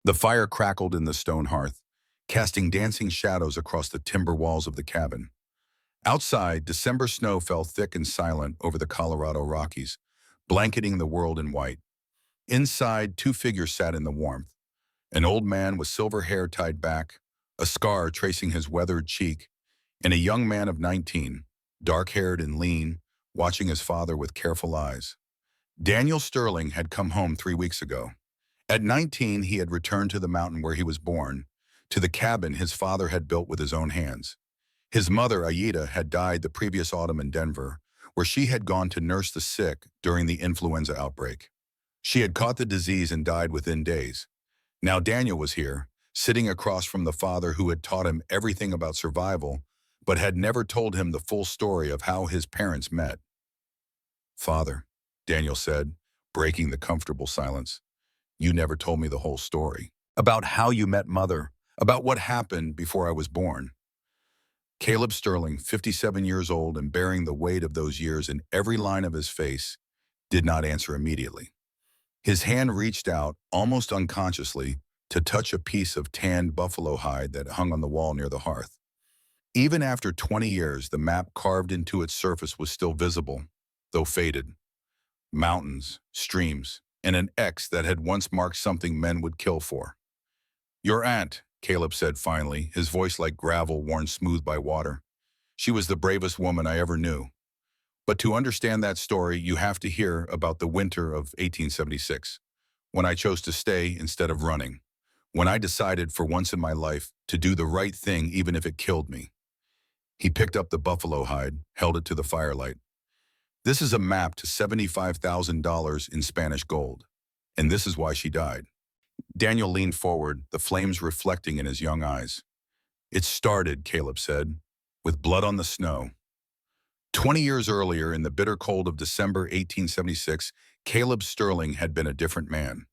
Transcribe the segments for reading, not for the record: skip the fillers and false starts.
The fire crackled in the stone hearth, casting dancing shadows across the timber walls of the cabin. Outside, December snow fell thick and silent over the Colorado Rockies, blanketing the world in white. Inside, two figures sat in the warmth. An old man with silver hair tied back, a scar tracing his weathered cheek, and a young man of 19, dark-haired and lean, watching his father with careful eyes. Daniel Sterling had come home 3 weeks ago. At 19, he had returned to the mountain where he was born, to the cabin his father had built with his own hands. His mother, Aayita, had died the previous autumn in Denver, where she had gone to nurse the sick during the influenza outbreak. She had caught the disease and died within days. Now Daniel was here, sitting across from the father who had taught him everything about survival, but had never told him the full story of how his parents met. "Father," Daniel said, breaking the comfortable silence, "you never told me the whole story. About how you met Mother, about what happened before I was born." Caleb Sterling, 57 years old and bearing the weight of those years in every line of his face, did not answer immediately. His hand reached out, almost unconsciously, to touch a piece of tanned buffalo hide that hung on the wall near the hearth. Even after 20 years, the map carved into its surface was still visible, though faded. Mountains, streams, and an X that had once marked something men would kill for. "Your aunt," Caleb said finally, his voice like gravel worn smooth by water. "She was the bravest woman I ever knew. But to understand that story, you have to hear about the winter of 1876, when I chose to stay instead of running, when I decided for once in my life to do the right thing even if it killed me." He picked up the buffalo hide, held it to the firelight. "This is a map to $75,000 in Spanish gold, and this is why she died." Daniel leaned forward, the flames reflecting in his young eyes. "It started," Caleb said, "with blood on the snow." 20 years earlier, in the bitter cold of December 1876, Caleb Sterling had been a different man.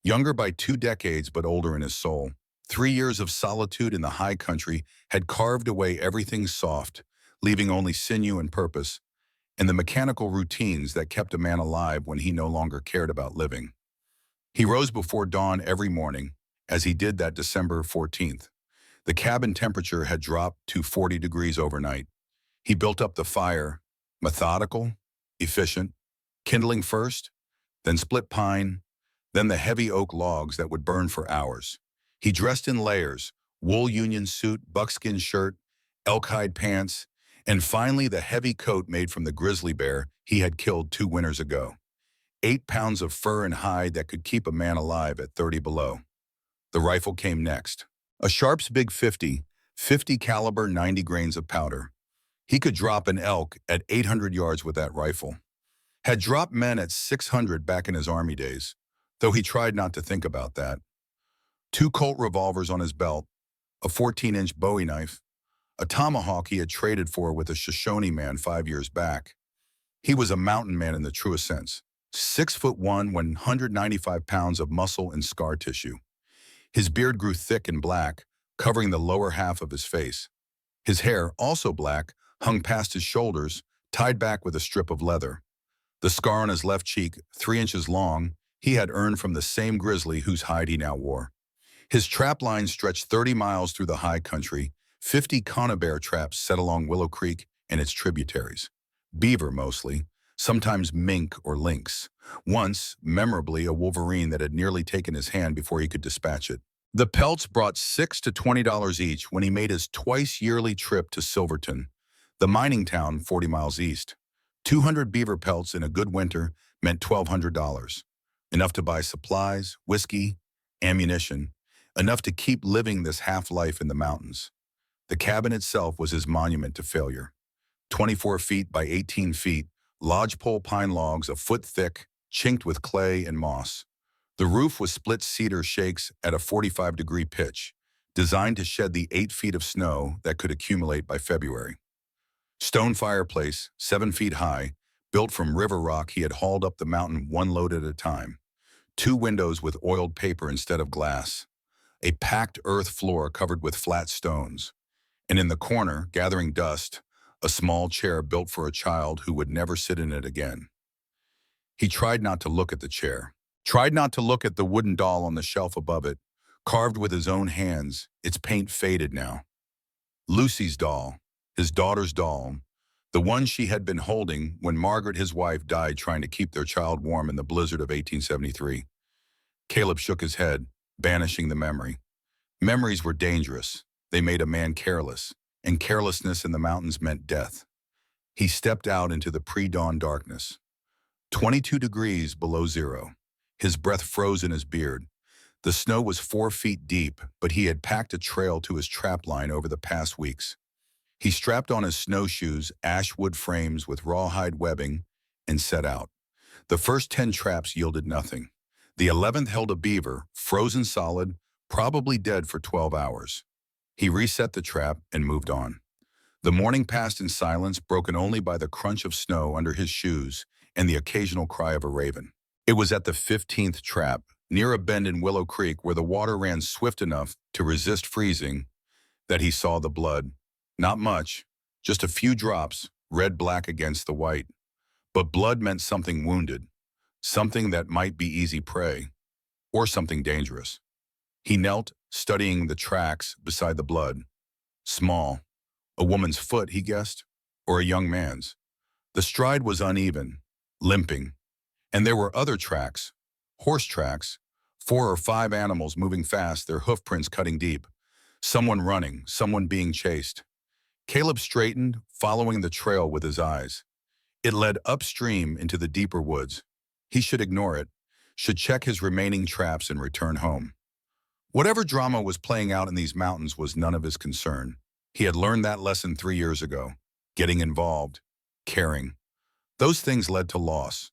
Younger by 2 decades but older in his soul. 3 years of solitude in the high country had carved away everything soft, leaving only sinew and purpose, and the mechanical routines that kept a man alive when he no longer cared about living. He rose before dawn every morning, as he did that December 14th. The cabin temperature had dropped to 40 degrees overnight. He built up the fire, methodical, efficient, kindling first, then split pine, then the heavy oak logs that would burn for hours. He dressed in layers, wool union suit, buckskin shirt, elk hide pants, and finally the heavy coat made from the grizzly bear he had killed 2 winters ago. 8 pounds of fur and hide that could keep a man alive at 30 below. The rifle came next. A Sharps Big 50 caliber 90 grains of powder. He could drop an elk at 800 yards with that rifle. Had dropped men at 600 back in his Army days, though he tried not to think about that. 2 Colt revolvers on his belt, a 14-inch Bowie knife, a tomahawk he had traded for with a Shoshone man 5 years back. He was a mountain man in the truest sense. 6'1", 195 pounds of muscle and scar tissue. His beard grew thick and black, covering the lower half of his face. His hair, also black, hung past his shoulders, tied back with a strip of leather. The scar on his left cheek, 3 inches long, he had earned from the same grizzly whose hide he now wore. His trap line stretched 30 miles through the high country, 50 conibear traps set along Willow Creek and its tributaries. Beaver mostly, sometimes mink or lynx. Once, memorably, a wolverine that had nearly taken his hand before he could dispatch it. The pelts brought $6 to $20 each when he made his twice-yearly trip to Silverton, the mining town 40 miles east. 200 beaver pelts in a good winter meant $1,200. Enough to buy supplies, whiskey, ammunition, enough to keep living this half-life in the mountains. The cabin itself was his monument to failure. 24 feet by 18 feet, lodgepole pine logs a foot thick, chinked with clay and moss. The roof was split cedar shakes at a 45-degree pitch, designed to shed the 8 feet of snow that could accumulate by February. Stone fireplace, 7 feet high, built from river rock he had hauled up the mountain 1 load at a time. 2 windows with oiled paper instead of glass. A packed earth floor covered with flat stones. And in the corner, gathering dust, a small chair built for a child who would never sit in it again. He tried not to look at the chair, tried not to look at the wooden doll on the shelf above it, Carved with his own hands, its paint faded now. Lucy's doll, his daughter's doll, the one she had been holding when Margaret, his wife, died trying to keep their child warm in the blizzard of 1873. Caleb shook his head, banishing the memory. Memories were dangerous. They made a man careless, and carelessness in the mountains meant death. He stepped out into the pre-dawn darkness. 22 degrees below zero. His breath froze in his beard. The snow was 4 feet deep, but he had packed a trail to his trap line over the past weeks. He strapped on his snowshoes, ash wood frames with rawhide webbing, and set out. The first 10 traps yielded nothing. The 11th held a beaver, frozen solid, probably dead for 12 hours. He reset the trap and moved on. The morning passed in silence, broken only by the crunch of snow under his shoes and the occasional cry of a raven. It was at the 15th trap, near a bend in Willow Creek where the water ran swift enough to resist freezing, that he saw the blood. Not much, just a few drops, red-black against the white. But blood meant something wounded, something that might be easy prey, or something dangerous. He knelt, studying the tracks beside the blood. Small. A woman's foot, he guessed, or a young man's. The stride was uneven, limping. And there were other tracks, horse tracks, 4 or 5 animals moving fast, their hoof prints cutting deep. Someone running, someone being chased. Caleb straightened, following the trail with his eyes. It led upstream into the deeper woods. He should ignore it, should check his remaining traps and return home. Whatever drama was playing out in these mountains was none of his concern. He had learned that lesson 3 years ago. Getting involved, caring. Those things led to loss.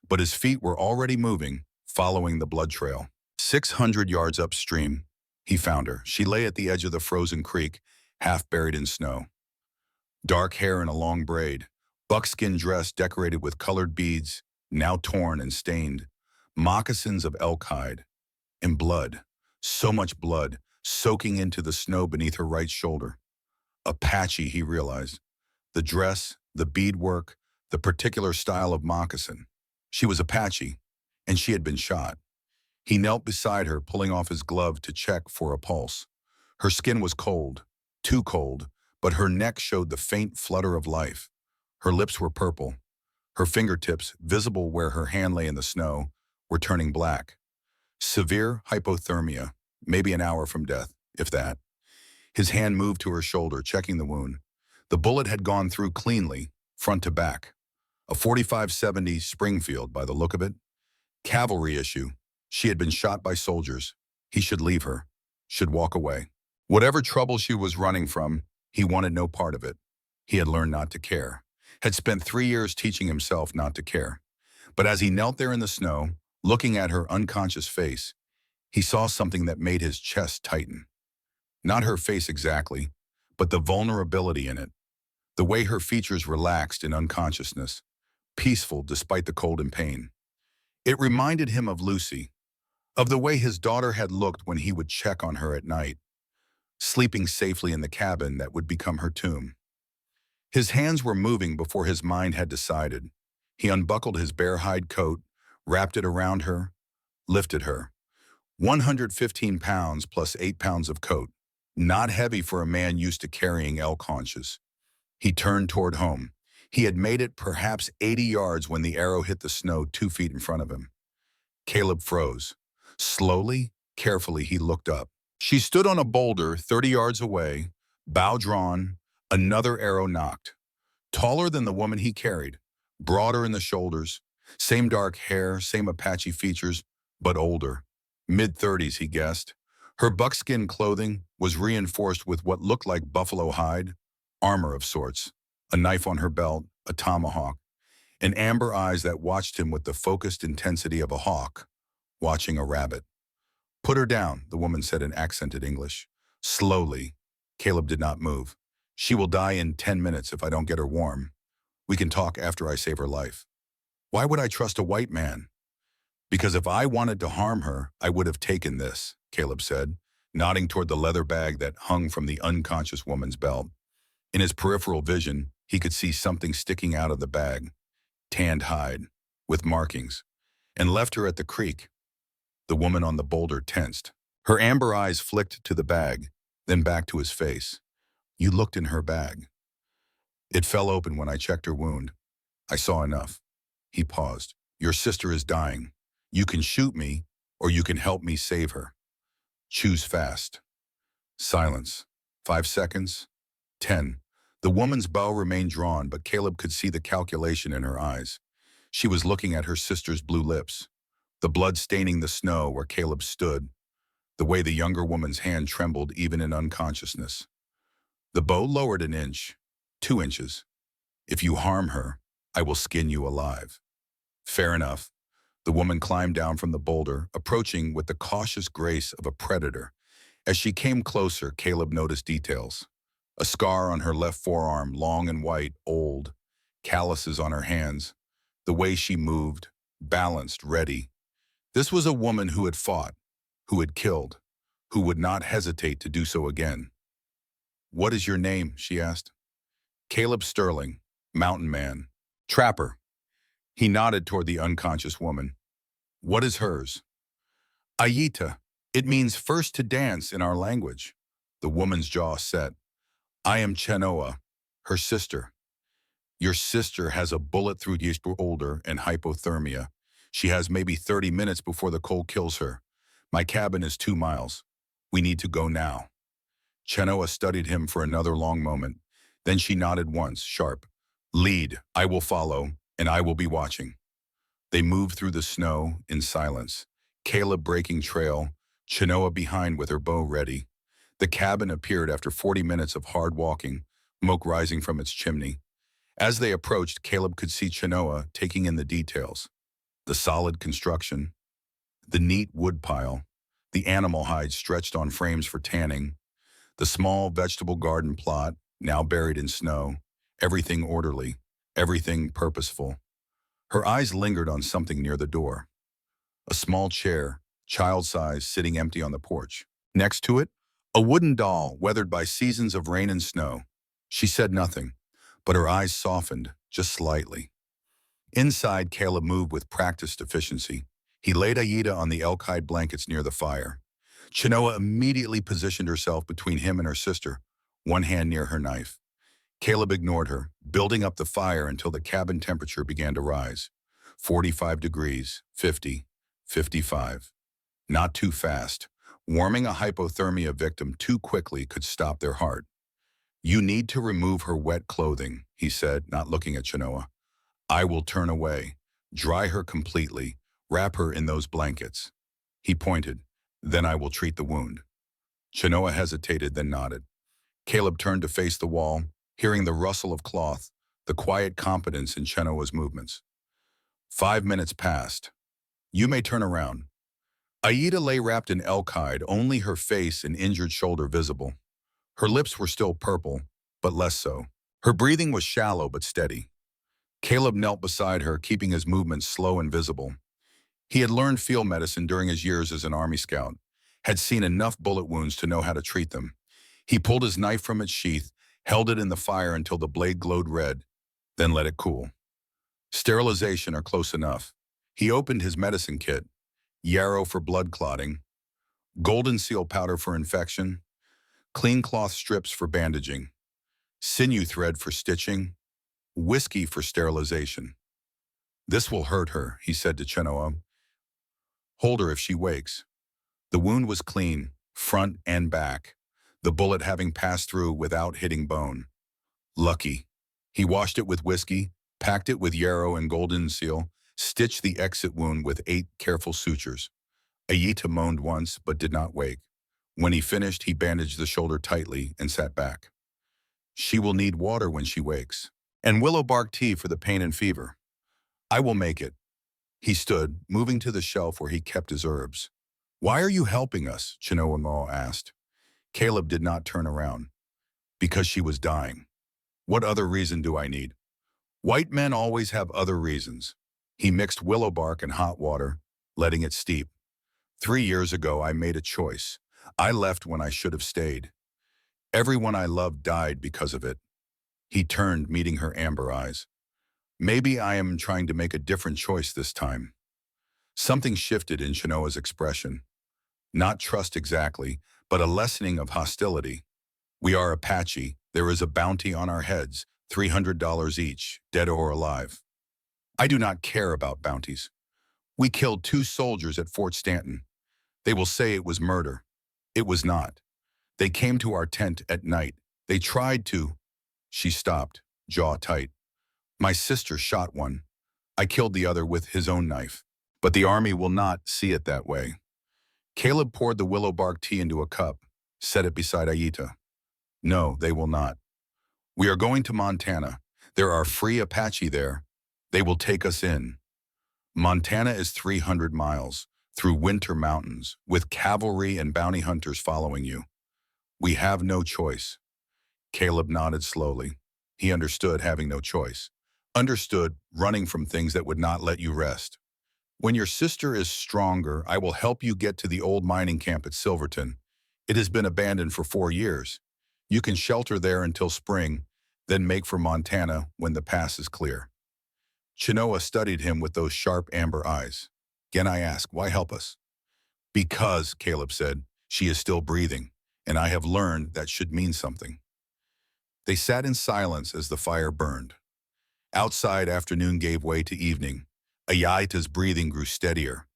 But his feet were already moving, following the blood trail. 600 yards upstream, he found her. She lay at the edge of the frozen creek, half buried in snow. Dark hair in a long braid, buckskin dress decorated with colored beads, now torn and stained, moccasins of elk hide, and blood, so much blood, soaking into the snow beneath her right shoulder. Apache, he realized. The dress, the beadwork, the particular style of moccasin. She was Apache, and she had been shot. He knelt beside her, pulling off his glove to check for a pulse. Her skin was cold, too cold, but her neck showed the faint flutter of life. Her lips were purple. Her fingertips, visible where her hand lay in the snow, were turning black. Severe hypothermia, maybe an hour from death, if that. His hand moved to her shoulder, checking the wound. The bullet had gone through cleanly, front to back. A 45-70 Springfield, by the look of it. Cavalry issue. She had been shot by soldiers. He should leave her, should walk away. Whatever trouble she was running from, he wanted no part of it. He had learned not to care, had spent 3 years teaching himself not to care. But as he knelt there in the snow, looking at her unconscious face, he saw something that made his chest tighten. Not her face exactly, but the vulnerability in it. The way her features relaxed in unconsciousness, peaceful despite the cold and pain. It reminded him of Lucy, of the way his daughter had looked when he would check on her at night, sleeping safely in the cabin that would become her tomb. His hands were moving before his mind had decided. He unbuckled his bear hide coat, wrapped it around her, lifted her. 115 pounds plus 8 pounds of coat, not heavy for a man used to carrying elk haunches. He turned toward home. He had made it perhaps 80 yards when the arrow hit the snow 2 feet in front of him. Caleb froze. Slowly, carefully, he looked up. She stood on a boulder 30 yards away, bow drawn, another arrow knocked. Taller than the woman he carried, broader in the shoulders, same dark hair, same Apache features, but older. Mid-30s, he guessed. Her buckskin clothing was reinforced with what looked like buffalo hide, armor of sorts, a knife on her belt, a tomahawk, and amber eyes that watched him with the focused intensity of a hawk watching a rabbit. "Put her down," the woman said in accented English. Slowly. Caleb did not move. "She will die in 10 minutes if I don't get her warm. We can talk after I save her life." "Why would I trust a white man?" "Because if I wanted to harm her, I would have taken this," Caleb said, nodding toward the leather bag that hung from the unconscious woman's belt. In his peripheral vision, he could see something sticking out of the bag, tanned hide, with markings, and left her at the creek. The woman on the boulder tensed. Her amber eyes flicked to the bag, then back to his face. You looked in her bag. It fell open when I checked her wound. I saw enough. He paused. Your sister is dying. You can shoot me, or you can help me save her. Choose fast. Silence. 5 seconds. 10. The woman's bow remained drawn, but Caleb could see the calculation in her eyes. She was looking at her sister's blue lips, the blood staining the snow where Caleb stood, the way the younger woman's hand trembled even in unconsciousness. The bow lowered an inch, 2 inches. If you harm her, I will skin you alive. Fair enough. The woman climbed down from the boulder, approaching with the cautious grace of a predator. As she came closer, Caleb noticed details. A scar on her left forearm, long and white, old. Calluses on her hands. The way she moved, balanced, ready. This was a woman who had fought, who had killed, who would not hesitate to do so again. What is your name? She asked. Caleb Sterling, mountain man. Trapper. He nodded toward the unconscious woman. What is hers? Aayita. It means first to dance in our language. The woman's jaw set. I am Chenoa, her sister. Your sister has a bullet through the shoulder and hypothermia. She has maybe 30 minutes before the cold kills her. My cabin is 2 miles. We need to go now. Chenoa studied him for another long moment. Then she nodded once, sharp. Lead, I will follow, and I will be watching. They moved through the snow in silence. Caleb breaking trail, Chenoa behind with her bow ready. The cabin appeared after 40 minutes of hard walking, smoke rising from its chimney. As they approached, Caleb could see Chenoa taking in the details. The solid construction, the neat wood pile, the animal hides stretched on frames for tanning, the small vegetable garden plot, now buried in snow, everything orderly, everything purposeful. Her eyes lingered on something near the door. A small chair, child-sized, sitting empty on the porch. Next to it, a wooden doll weathered by seasons of rain and snow. She said nothing, but her eyes softened, just slightly. Inside, Caleb moved with practiced efficiency. He laid Aayita on the elk-hide blankets near the fire. Chenoa immediately positioned herself between him and her sister, one hand near her knife. Caleb ignored her, building up the fire until the cabin temperature began to rise. 45 degrees, 50, 55. Not too fast. Warming a hypothermia victim too quickly could stop their heart. You need to remove her wet clothing, he said, not looking at Chenoa. I will turn away, dry her completely, wrap her in those blankets. He pointed. Then I will treat the wound. Chenoa hesitated, then nodded. Caleb turned to face the wall, hearing the rustle of cloth, the quiet competence in Chenoa's movements. 5 minutes passed. You may turn around. Aayita lay wrapped in elk hide, only her face and injured shoulder visible. Her lips were still purple, but less so. Her breathing was shallow but steady. Caleb knelt beside her, keeping his movements slow and visible. He had learned field medicine during his years as an Army scout, had seen enough bullet wounds to know how to treat them. He pulled his knife from its sheath, held it in the fire until the blade glowed red, then let it cool. Sterilization or close enough. He opened his medicine kit, yarrow for blood clotting, golden seal powder for infection, clean cloth strips for bandaging, sinew thread for stitching, whiskey for sterilization. This will hurt her, he said to Chenoa. Hold her if she wakes. The wound was clean, front and back, the bullet having passed through without hitting bone. Lucky. He washed it with whiskey, packed it with yarrow and golden seal, stitched the exit wound with 8 careful sutures. Aayita moaned once, but did not wake. When he finished, he bandaged the shoulder tightly and sat back. She will need water when she wakes, and willow bark tea for the pain and fever. I will make it. He stood, moving to the shelf where he kept his herbs. Why are you helping us? Chenoa asked. Caleb did not turn around. Because she was dying. What other reason do I need? White men always have other reasons. He mixed willow bark and hot water, letting it steep. 3 years ago, I made a choice. I left when I should have stayed. Everyone I loved died because of it. He turned, meeting her amber eyes. Maybe I am trying to make a different choice this time. Something shifted in Chenoa's expression. Not trust exactly, but a lessening of hostility. We are Apache. There is a bounty on our heads, $300 each, dead or alive. I do not care about bounties. We killed 2 soldiers at Fort Stanton. They will say it was murder. It was not. They came to our tent at night. They tried to. She stopped, jaw tight. My sister shot one. I killed the other with his own knife. But the army will not see it that way. Caleb poured the willow bark tea into a cup, set it beside Aayita. No, they will not. We are going to Montana. There are free Apache there. They will take us in. Montana is 300 miles, through winter mountains, with cavalry and bounty hunters following you. We have no choice. Caleb nodded slowly. He understood having no choice. Understood running from things that would not let you rest. When your sister is stronger, I will help you get to the old mining camp at Silverton. It has been abandoned for 4 years. You can shelter there until spring, then make for Montana when the pass is clear. Chenoa studied him with those sharp amber eyes. Again I ask, why help us? Because, Caleb said, she is still breathing, and I have learned that should mean something. They sat in silence as the fire burned. Outside, afternoon gave way to evening. Aayita's breathing grew steadier.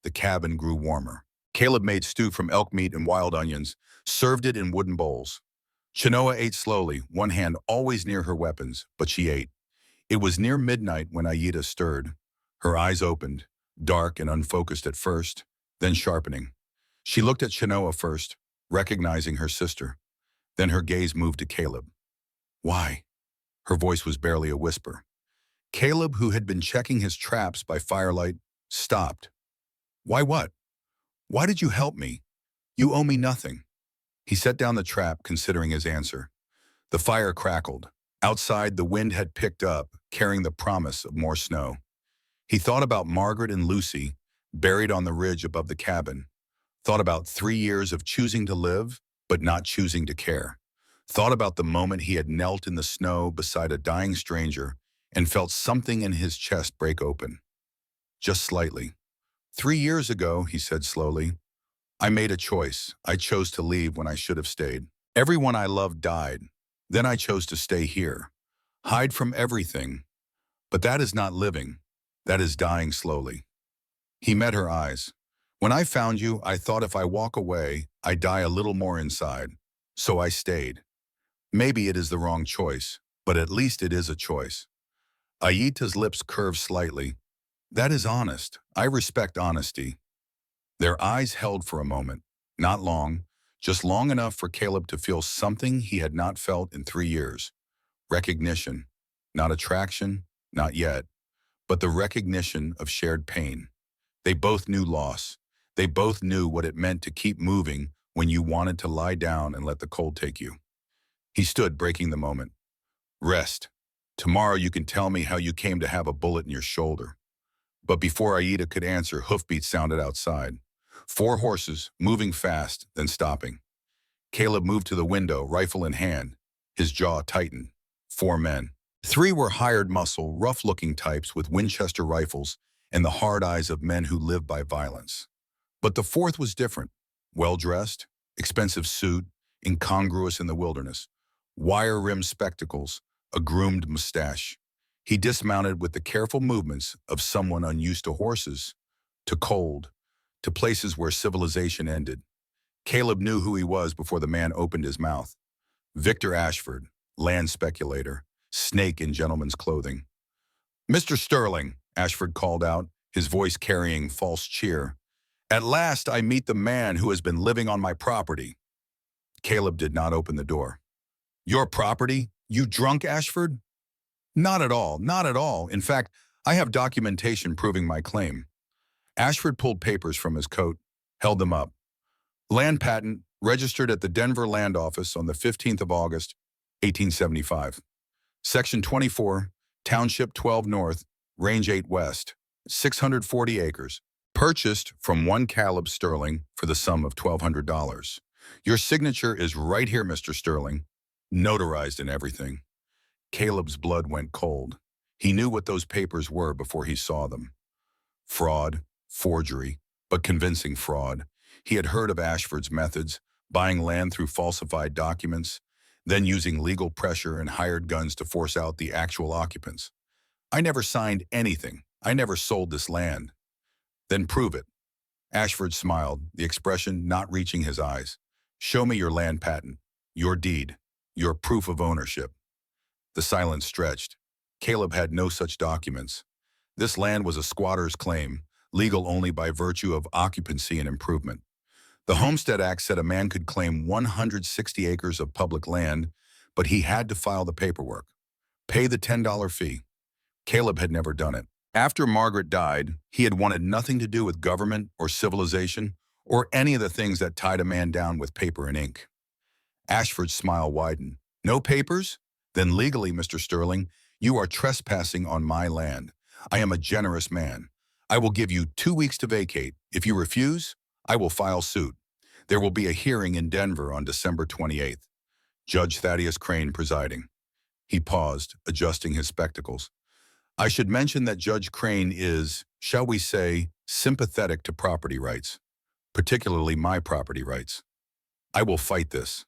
The cabin grew warmer. Caleb made stew from elk meat and wild onions, served it in wooden bowls. Chenoa ate slowly, one hand always near her weapons, but she ate. It was near midnight when Aayita stirred. Her eyes opened, dark and unfocused at first, then sharpening. She looked at Chenoa first, recognizing her sister. Then her gaze moved to Caleb. Why? Her voice was barely a whisper. Caleb, who had been checking his traps by firelight, stopped. Why what? Why did you help me? You owe me nothing. He set down the trap, considering his answer. The fire crackled. Outside, the wind had picked up, carrying the promise of more snow. He thought about Margaret and Lucy, buried on the ridge above the cabin. Thought about 3 years of choosing to live, but not choosing to care. Thought about the moment he had knelt in the snow beside a dying stranger and felt something in his chest break open. Just slightly. 3 years ago, he said slowly, I made a choice. I chose to leave when I should have stayed. Everyone I loved died. Then I chose to stay here. Hide from everything. But that is not living. That is dying slowly. He met her eyes. When I found you, I thought if I walk away, I die a little more inside. So I stayed. Maybe it is the wrong choice, but at least it is a choice. Aayita's lips curved slightly. That is honest. I respect honesty. Their eyes held for a moment, not long, just long enough for Caleb to feel something he had not felt in 3 years. Recognition. Not attraction, not yet, but the recognition of shared pain. They both knew loss. They both knew what it meant to keep moving when you wanted to lie down and let the cold take you. He stood, breaking the moment. Rest. Tomorrow you can tell me how you came to have a bullet in your shoulder. But before Aayita could answer, hoofbeats sounded outside. 4 horses, moving fast, then stopping. Caleb moved to the window, rifle in hand. His jaw tightened. 4 men. 3 were hired muscle, rough-looking types with Winchester rifles and the hard eyes of men who live by violence. But the 4th was different. Well-dressed, expensive suit, incongruous in the wilderness. Wire-rimmed spectacles, a groomed mustache. He dismounted with the careful movements of someone unused to horses, to cold, to places where civilization ended. Caleb knew who he was before the man opened his mouth. Victor Ashford, land speculator, snake in gentleman's clothing. Mr. Sterling, Ashford called out, his voice carrying false cheer. At last I meet the man who has been living on my property. Caleb did not open the door. Your property? You drunk, Ashford? Not at all, not at all. In fact, I have documentation proving my claim. Ashford pulled papers from his coat, held them up. Land patent, registered at the Denver Land Office on the 15th of August, 1875. Section 24, Township 12 North, Range 8 West, 640 acres. Purchased from one Caleb Sterling for the sum of $1,200. Your signature is right here, Mr. Sterling. Notarized and everything. Caleb's blood went cold. He knew what those papers were before he saw them. Fraud, forgery, but convincing fraud. He had heard of Ashford's methods, buying land through falsified documents, then using legal pressure and hired guns to force out the actual occupants. I never signed anything. I never sold this land. Then prove it. Ashford smiled, the expression not reaching his eyes. Show me your land patent, your deed, your proof of ownership. The silence stretched. Caleb had no such documents. This land was a squatter's claim, legal only by virtue of occupancy and improvement. The Homestead Act said a man could claim 160 acres of public land, but he had to file the paperwork, pay the $10 fee. Caleb had never done it. After Margaret died, he had wanted nothing to do with government or civilization or any of the things that tied a man down with paper and ink. Ashford's smile widened. No papers? Then legally, Mr. Sterling, you are trespassing on my land. I am a generous man. I will give you 2 weeks to vacate. If you refuse, I will file suit. There will be a hearing in Denver on December 28th. Judge Thaddeus Crane presiding. He paused, adjusting his spectacles. I should mention that Judge Crane is, shall we say, sympathetic to property rights, particularly my property rights. I will fight this.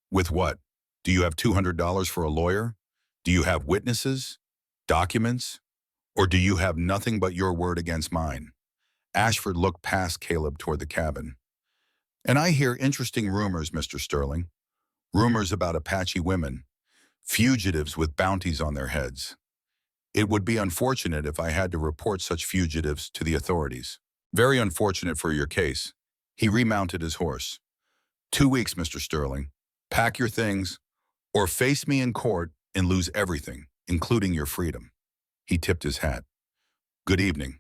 With what? Do you have $200 for a lawyer? Do you have witnesses? Documents? Or do you have nothing but your word against mine? Ashford looked past Caleb toward the cabin. And I hear interesting rumors, Mr. Sterling. Rumors about Apache women, fugitives with bounties on their heads. It would be unfortunate if I had to report such fugitives to the authorities. Very unfortunate for your case. He remounted his horse. 2 weeks, Mr. Sterling. Pack your things, or face me in court and lose everything, including your freedom. He tipped his hat. Good evening.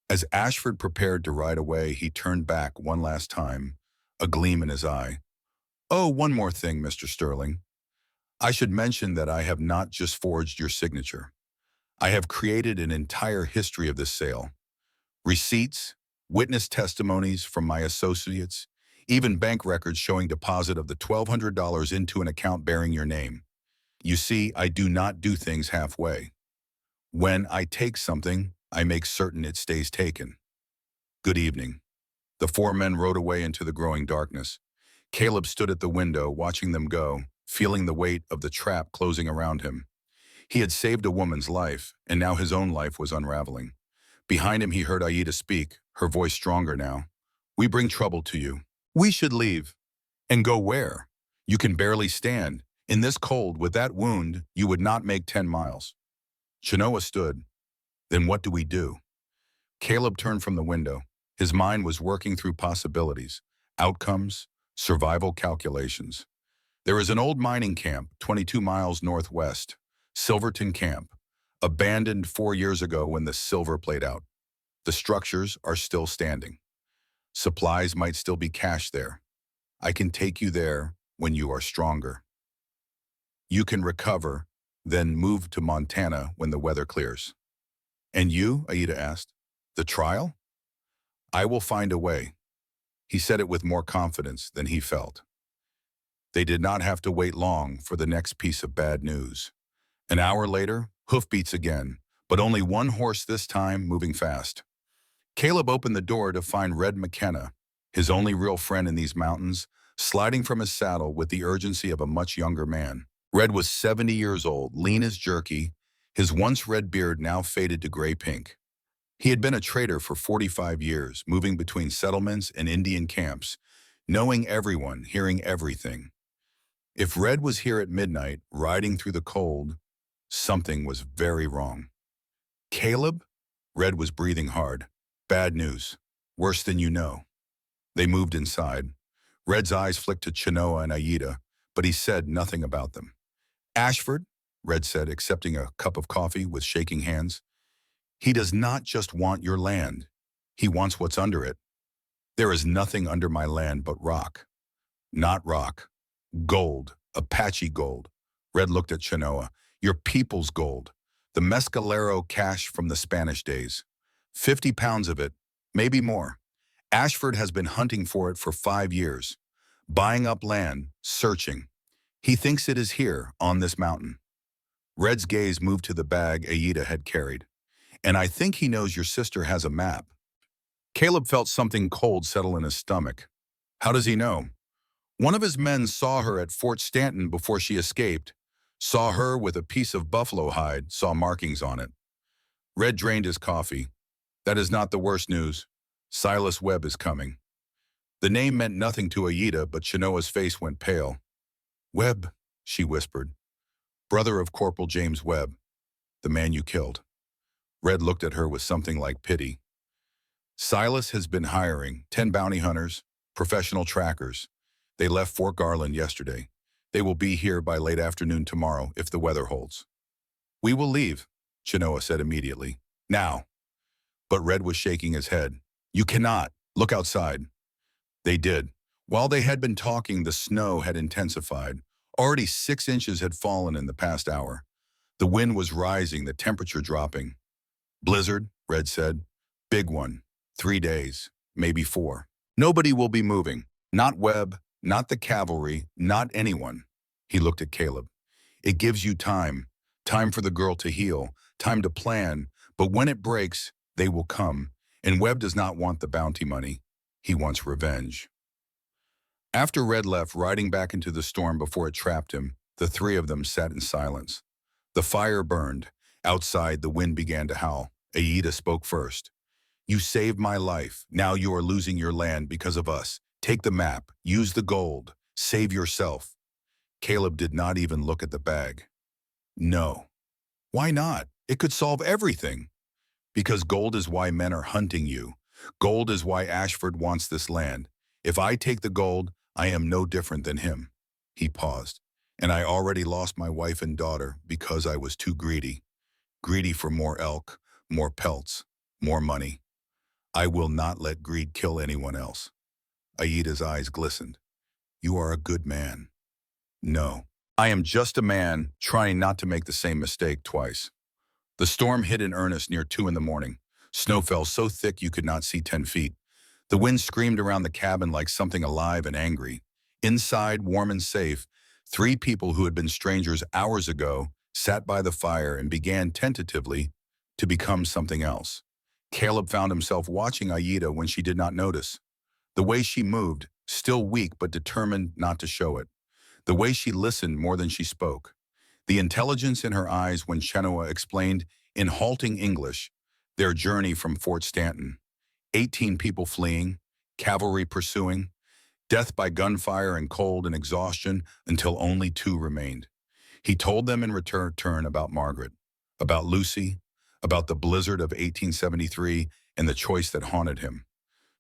As Ashford prepared to ride away, he turned back one last time, a gleam in his eye. Oh, one more thing, Mr. Sterling. I should mention that I have not just forged your signature. I have created an entire history of this sale. Receipts, witness testimonies from my associates, even bank records showing deposit of the $1,200 into an account bearing your name. You see, I do not do things halfway. When I take something, I make certain it stays taken. Good evening. The 4 men rode away into the growing darkness. Caleb stood at the window, watching them go, feeling the weight of the trap closing around him. He had saved a woman's life, and now his own life was unraveling. Behind him he heard Aayita speak, her voice stronger now. We bring trouble to you. We should leave. And go where? You can barely stand. In this cold, with that wound, you would not make 10 miles. Chenoa stood. Then what do we do? Caleb turned from the window. His mind was working through possibilities, outcomes, survival calculations. There is an old mining camp 22 miles northwest, Silverton Camp, abandoned 4 years ago when the silver played out. The structures are still standing. Supplies might still be cached there. I can take you there when you are stronger. You can recover, then move to Montana when the weather clears. And you, Aayita asked, the trial? I will find a way. He said it with more confidence than he felt. They did not have to wait long for the next piece of bad news. An hour later, hoofbeats again, but only one horse this time moving fast. Caleb opened the door to find Red McKenna, his only real friend in these mountains, sliding from his saddle with the urgency of a much younger man. Red was 70 years old, lean as jerky, his once red beard now faded to gray-pink. He had been a trader for 45 years, moving between settlements and Indian camps, knowing everyone, hearing everything. If Red was here at midnight, riding through the cold, something was very wrong. Caleb? Red was breathing hard. Bad news. Worse than you know. They moved inside. Red's eyes flicked to Chenoa and Aayita, but he said nothing about them. Ashford, Red said, accepting a cup of coffee with shaking hands. He does not just want your land. He wants what's under it. There is nothing under my land but rock. Not rock. Gold. Apache gold. Red looked at Chenoa. Your people's gold. The mescalero cash from the Spanish days. 50 pounds of it, maybe more. Ashford has been hunting for it for 5 years. Buying up land, searching. He thinks it is here, on this mountain. Red's gaze moved to the bag Aayita had carried. And I think he knows your sister has a map. Caleb felt something cold settle in his stomach. How does he know? One of his men saw her at Fort Stanton before she escaped, saw her with a piece of buffalo hide, saw markings on it. Red drained his coffee. That is not the worst news. Silas Webb is coming. The name meant nothing to Aayita, but Chenoa's face went pale. Webb, she whispered. Brother of Corporal James Webb, the man you killed. Red looked at her with something like pity. Silas has been hiring 10 bounty hunters, professional trackers. They left Fort Garland yesterday. They will be here by late afternoon tomorrow if the weather holds. We will leave, Chenoa said immediately. Now. But Red was shaking his head. You cannot. Look outside. They did. While they had been talking, the snow had intensified. Already 6 inches had fallen in the past hour. The wind was rising, the temperature dropping. Blizzard, Red said. Big one. 3 days, maybe 4. Nobody will be moving. Not Webb, not the cavalry, not anyone. He looked at Caleb. It gives you time. Time for the girl to heal. Time to plan. But when it breaks, they will come. And Webb does not want the bounty money. He wants revenge. After Red left, riding back into the storm before it trapped him, the 3 of them sat in silence. The fire burned. Outside, the wind began to howl. Aayita spoke first. You saved my life. Now you are losing your land because of us. Take the map. Use the gold. Save yourself. Caleb did not even look at the bag. No. Why not? It could solve everything. Because gold is why men are hunting you. Gold is why Ashford wants this land. If I take the gold, I am no different than him. He paused. And I already lost my wife and daughter because I was too greedy. Greedy for more elk, more pelts, more money. I will not let greed kill anyone else. Aayita's eyes glistened. You are a good man. No. I am just a man trying not to make the same mistake twice. The storm hit in earnest near 2 in the morning. Snow fell so thick you could not see 10 feet. The wind screamed around the cabin like something alive and angry. Inside, warm and safe, 3 people who had been strangers hours ago sat by the fire and began tentatively to become something else. Caleb found himself watching Aayita when she did not notice. The way she moved, still weak but determined not to show it. The way she listened more than she spoke. The intelligence in her eyes when Chenoa explained in halting English their journey from Fort Stanton. 18 people fleeing, cavalry pursuing, death by gunfire and cold and exhaustion until only 2 remained. He told them in return about Margaret, about Lucy, about the blizzard of 1873 and the choice that haunted him.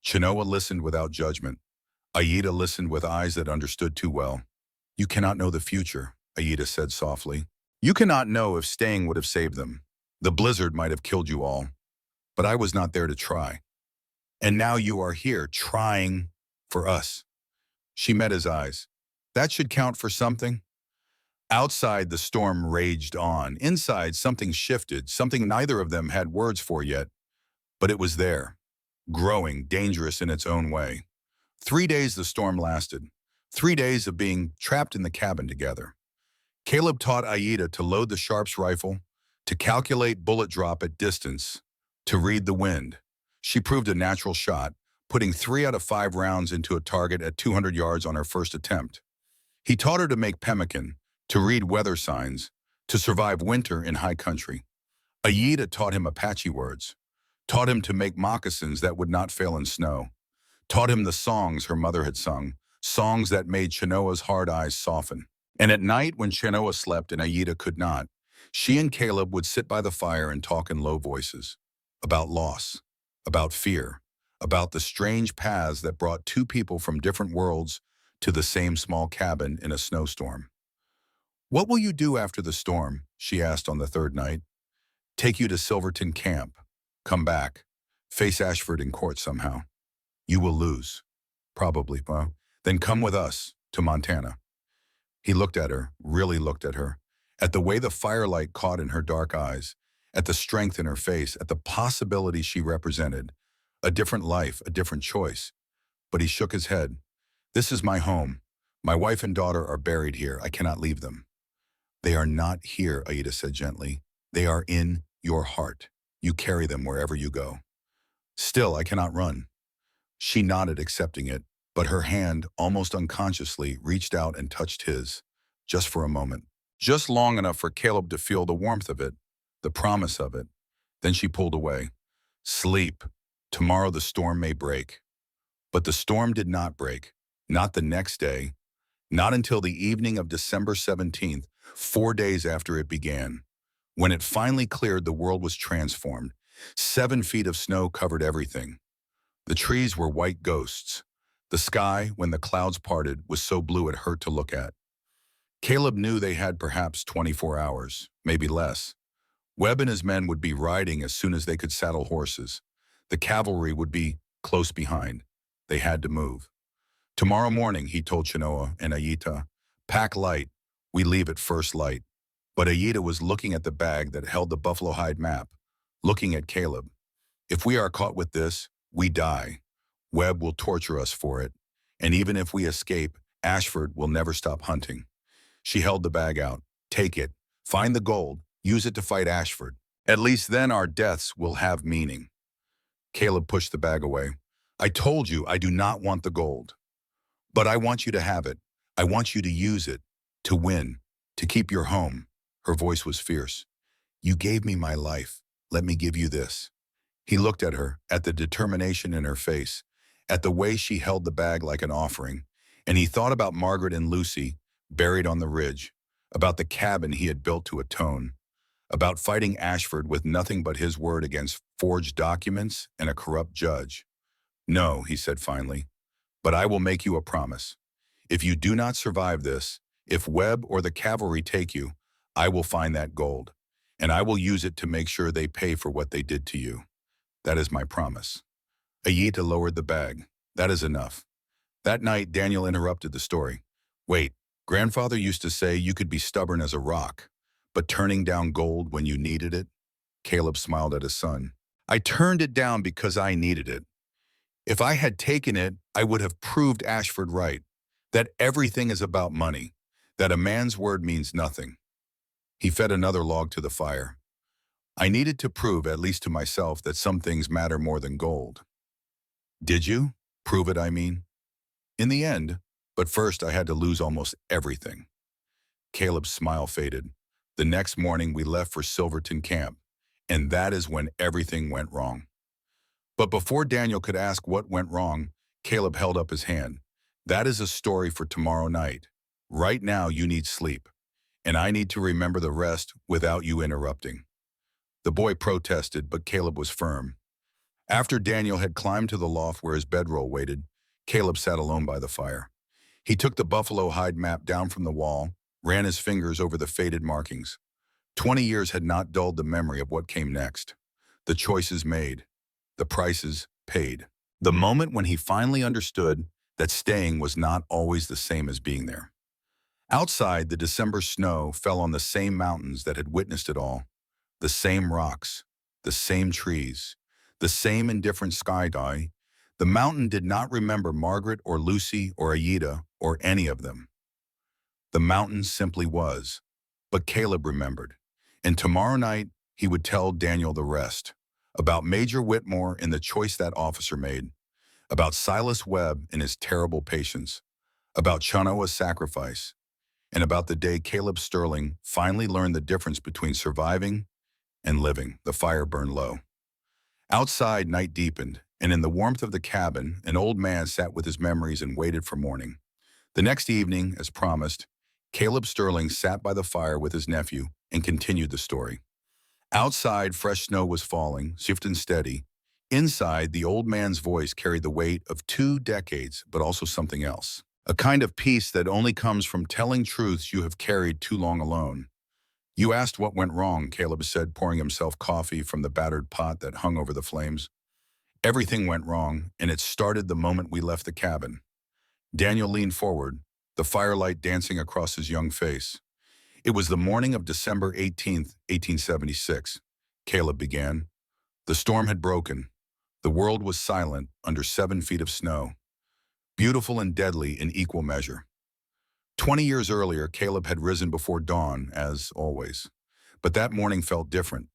Chenoa listened without judgment. Aayita listened with eyes that understood too well. You cannot know the future, Aayita said softly. You cannot know if staying would have saved them. The blizzard might have killed you all, but I was not there to try. And now you are here, trying for us. She met his eyes. That should count for something. Outside, the storm raged on. Inside, something shifted, something neither of them had words for yet, but it was there, growing, dangerous in its own way. 3 days the storm lasted. 3 days of being trapped in the cabin together. Caleb taught Aayita to load the Sharps rifle, to calculate bullet drop at distance, to read the wind. She proved a natural shot, putting 3 out of 5 rounds into a target at 200 yards on her first attempt. He taught her to make pemmican, to read weather signs, to survive winter in high country. Aayita taught him Apache words, taught him to make moccasins that would not fail in snow, taught him the songs her mother had sung, songs that made Chenoa's hard eyes soften. And at night, when Chenoa slept and Aayita could not, she and Caleb would sit by the fire and talk in low voices about loss, about fear, about the strange paths that brought 2 people from different worlds to the same small cabin in a snowstorm. What will you do after the storm? She asked on the 3rd night. Take you to Silverton Camp. Come back. Face Ashford in court somehow. You will lose. Probably, well, then come with us to Montana. He looked at her, really looked at her, at the way the firelight caught in her dark eyes, at the strength in her face, at the possibility she represented. A different life, a different choice. But he shook his head. This is my home. My wife and daughter are buried here. I cannot leave them. They are not here, Aayita said gently. They are in your heart. You carry them wherever you go. Still, I cannot run. She nodded, accepting it, but her hand, almost unconsciously, reached out and touched his, just for a moment. Just long enough for Caleb to feel the warmth of it, the promise of it. Then she pulled away. Sleep. Tomorrow the storm may break. But the storm did not break. Not the next day. Not until the evening of December 17th, 4 days after it began. When it finally cleared, the world was transformed. 7 feet of snow covered everything. The trees were white ghosts. The sky, when the clouds parted, was so blue it hurt to look at. Caleb knew they had perhaps 24 hours, maybe less. Webb and his men would be riding as soon as they could saddle horses. The cavalry would be close behind. They had to move. Tomorrow morning, he told Chenoa and Aayita, pack light. We leave at first light. But Aayita was looking at the bag that held the buffalo hide map, looking at Caleb. If we are caught with this, we die. Webb will torture us for it. And even if we escape, Ashford will never stop hunting. She held the bag out. Take it. Find the gold. Use it to fight Ashford. At least then our deaths will have meaning. Caleb pushed the bag away. I told you I do not want the gold. But I want you to have it. I want you to use it. To win. To keep your home. Her voice was fierce. You gave me my life. Let me give you this. He looked at her, at the determination in her face, at the way she held the bag like an offering, and he thought about Margaret and Lucy, buried on the ridge, about the cabin he had built to atone, about fighting Ashford with nothing but his word against forged documents and a corrupt judge. No, he said finally, but I will make you a promise. If you do not survive this, if Webb or the cavalry take you, I will find that gold, and I will use it to make sure they pay for what they did to you. That is my promise. Aayita lowered the bag. That is enough. That night, Daniel interrupted the story. Wait, grandfather used to say you could be stubborn as a rock, but turning down gold when you needed it? Caleb smiled at his son. I turned it down because I needed it. If I had taken it, I would have proved Ashford right, that everything is about money, that a man's word means nothing. He fed another log to the fire. I needed to prove, at least to myself, that some things matter more than gold. Did you? Prove it, I mean. In the end, but first I had to lose almost everything. Caleb's smile faded. The next morning we left for Silverton Camp, and that is when everything went wrong. But before Daniel could ask what went wrong, Caleb held up his hand. That is a story for tomorrow night. Right now you need sleep, and I need to remember the rest without you interrupting. The boy protested, but Caleb was firm. After Daniel had climbed to the loft where his bedroll waited, Caleb sat alone by the fire. He took the buffalo hide map down from the wall, ran his fingers over the faded markings. 20 years had not dulled the memory of what came next. The choices made, the prices paid. The moment when he finally understood that staying was not always the same as being there. Outside, the December snow fell on the same mountains that had witnessed it all. The same rocks, the same trees, the same indifferent sky dye. The mountain did not remember Margaret or Lucy or Aayita or any of them. The mountain simply was. But Caleb remembered. And tomorrow night, he would tell Daniel the rest. About Major Whitmore and the choice that officer made. About Silas Webb and his terrible patience. About Chenoa's sacrifice. And about the day Caleb Sterling finally learned the difference between surviving and living. The fire burned low. Outside, night deepened, and in the warmth of the cabin, an old man sat with his memories and waited for morning. The next evening, as promised, Caleb Sterling sat by the fire with his nephew and continued the story. Outside, fresh snow was falling, swift and steady. Inside, the old man's voice carried the weight of 2 decades, but also something else. A kind of peace that only comes from telling truths you have carried too long alone. You asked what went wrong, Caleb said, pouring himself coffee from the battered pot that hung over the flames. Everything went wrong, and it started the moment we left the cabin. Daniel leaned forward, the firelight dancing across his young face. It was the morning of December 18th, 1876. Caleb began. The storm had broken. The world was silent under 7 feet of snow. Beautiful and deadly in equal measure. 20 years earlier, Caleb had risen before dawn, as always. But that morning felt different,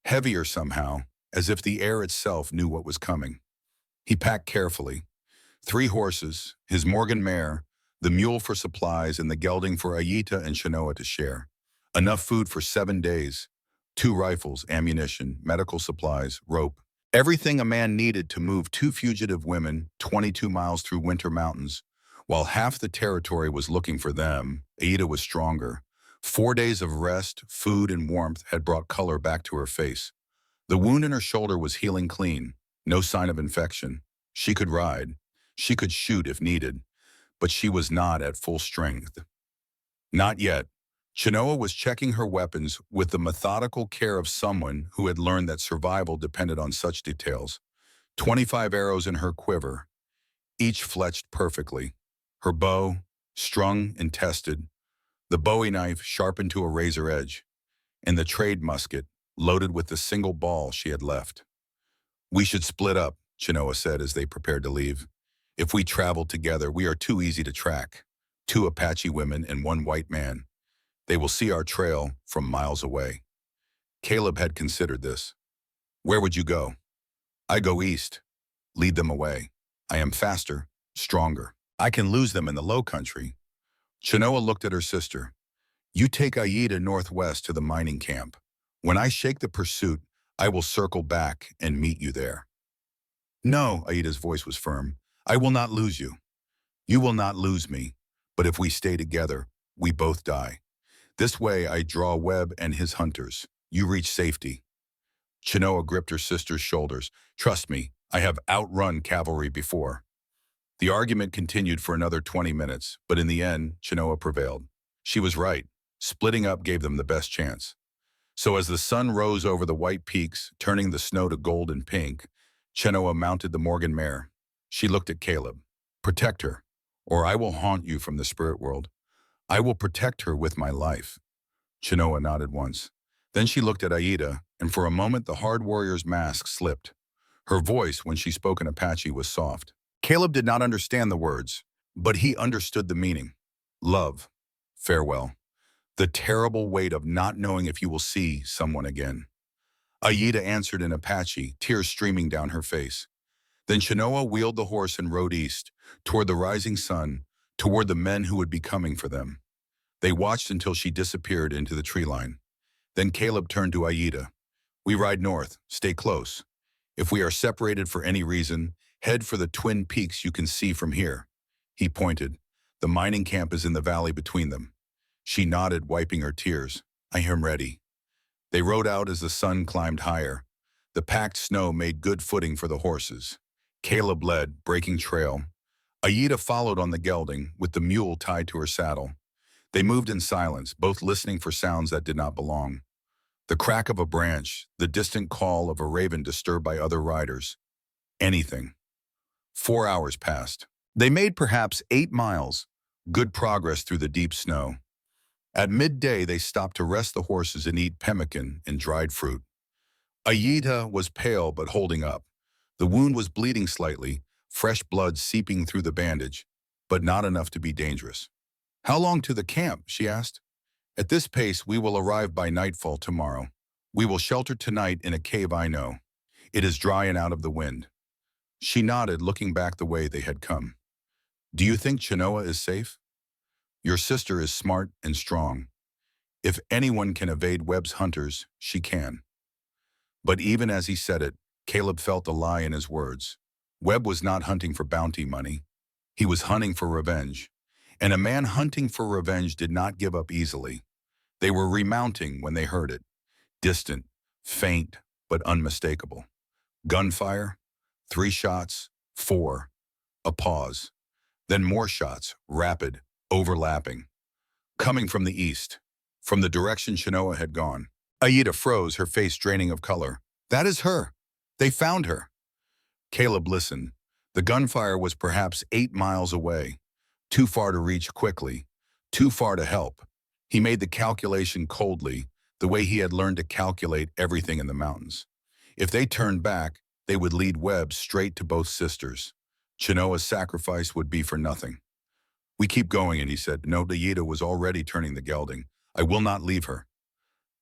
heavier somehow, as if the air itself knew what was coming. He packed carefully. 3 horses, his Morgan mare, the mule for supplies, and the gelding for Aayita and Chenoa to share. Enough food for 7 days. 2 rifles, ammunition, medical supplies, rope. Everything a man needed to move 2 fugitive women 22 miles through winter mountains. While half the territory was looking for them, Aayita was stronger. 4 days of rest, food, and warmth had brought color back to her face. The wound in her shoulder was healing clean. No sign of infection. She could ride. She could shoot if needed, but she was not at full strength. Not yet. Chenoa was checking her weapons with the methodical care of someone who had learned that survival depended on such details. 25 arrows in her quiver, each fletched perfectly. Her bow, strung and tested, the Bowie knife sharpened to a razor edge, and the trade musket loaded with the single ball she had left. "We should split up," Chenoa said as they prepared to leave. "If we travel together, we are too easy to track. 2 Apache women and 1 white man. They will see our trail from miles away." Caleb had considered this. "Where would you go?" "I go east. Lead them away. I am faster, stronger. I can lose them in the low country." Chenoa looked at her sister. "You take Aayita northwest to the mining camp. When I shake the pursuit, I will circle back and meet you there." "No," Aayita's voice was firm. "I will not lose you. You will not lose me. But if we stay together, we both die. This way I draw Webb and his hunters. You reach safety." Chenoa gripped her sister's shoulders. "Trust me, I have outrun cavalry before." The argument continued for another 20 minutes, but in the end, Chenoa prevailed. She was right. Splitting up gave them the best chance. So as the sun rose over the white peaks, turning the snow to gold and pink, Chenoa mounted the Morgan mare. She looked at Caleb. "Protect her, or I will haunt you from the spirit world. I will protect her with my life." Chenoa nodded once. Then she looked at Aayita, and for a moment the hard warrior's mask slipped. Her voice, when she spoke in Apache, was soft. Caleb did not understand the words, but he understood the meaning. Love, farewell. The terrible weight of not knowing if you will see someone again. Aayita answered in Apache, tears streaming down her face. Then Chenoa wheeled the horse and rode east, toward the rising sun, toward the men who would be coming for them. They watched until she disappeared into the tree line. Then Caleb turned to Aayita. "We ride north. Stay close. If we are separated for any reason, head for the twin peaks you can see from here." He pointed. "The mining camp is in the valley between them." She nodded, wiping her tears. "I am ready." They rode out as the sun climbed higher. The packed snow made good footing for the horses. Caleb led, breaking trail. Aayita followed on the gelding, with the mule tied to her saddle. They moved in silence, both listening for sounds that did not belong. The crack of a branch, the distant call of a raven disturbed by other riders. Anything. 4 hours passed. They made perhaps 8 miles, good progress through the deep snow. At midday, they stopped to rest the horses and eat pemmican and dried fruit. Aayita was pale but holding up. The wound was bleeding slightly, fresh blood seeping through the bandage, but not enough to be dangerous. "How long to the camp?" she asked. "At this pace, we will arrive by nightfall tomorrow. We will shelter tonight in a cave I know. It is dry and out of the wind." She nodded, looking back the way they had come. "Do you think Chenoa is safe? Your sister is smart and strong. If anyone can evade Webb's hunters, she can." But even as he said it, Caleb felt a lie in his words. Webb was not hunting for bounty money. He was hunting for revenge. And a man hunting for revenge did not give up easily. They were remounting when they heard it. Distant, faint, but unmistakable. Gunfire, 3 shots, 4, a pause. Then more shots, rapid, overlapping. Coming from the east, from the direction Chenoa had gone. Aayita froze, her face draining of color. "That is her. They found her." Caleb listened. The gunfire was perhaps 8 miles away. Too far to reach quickly. Too far to help. He made the calculation coldly, the way he had learned to calculate everything in the mountains. If they turned back, they would lead Webb straight to both sisters. Chenoa's sacrifice would be for nothing. "We keep going," and he said. No, Aayita was already turning the gelding. "I will not leave her."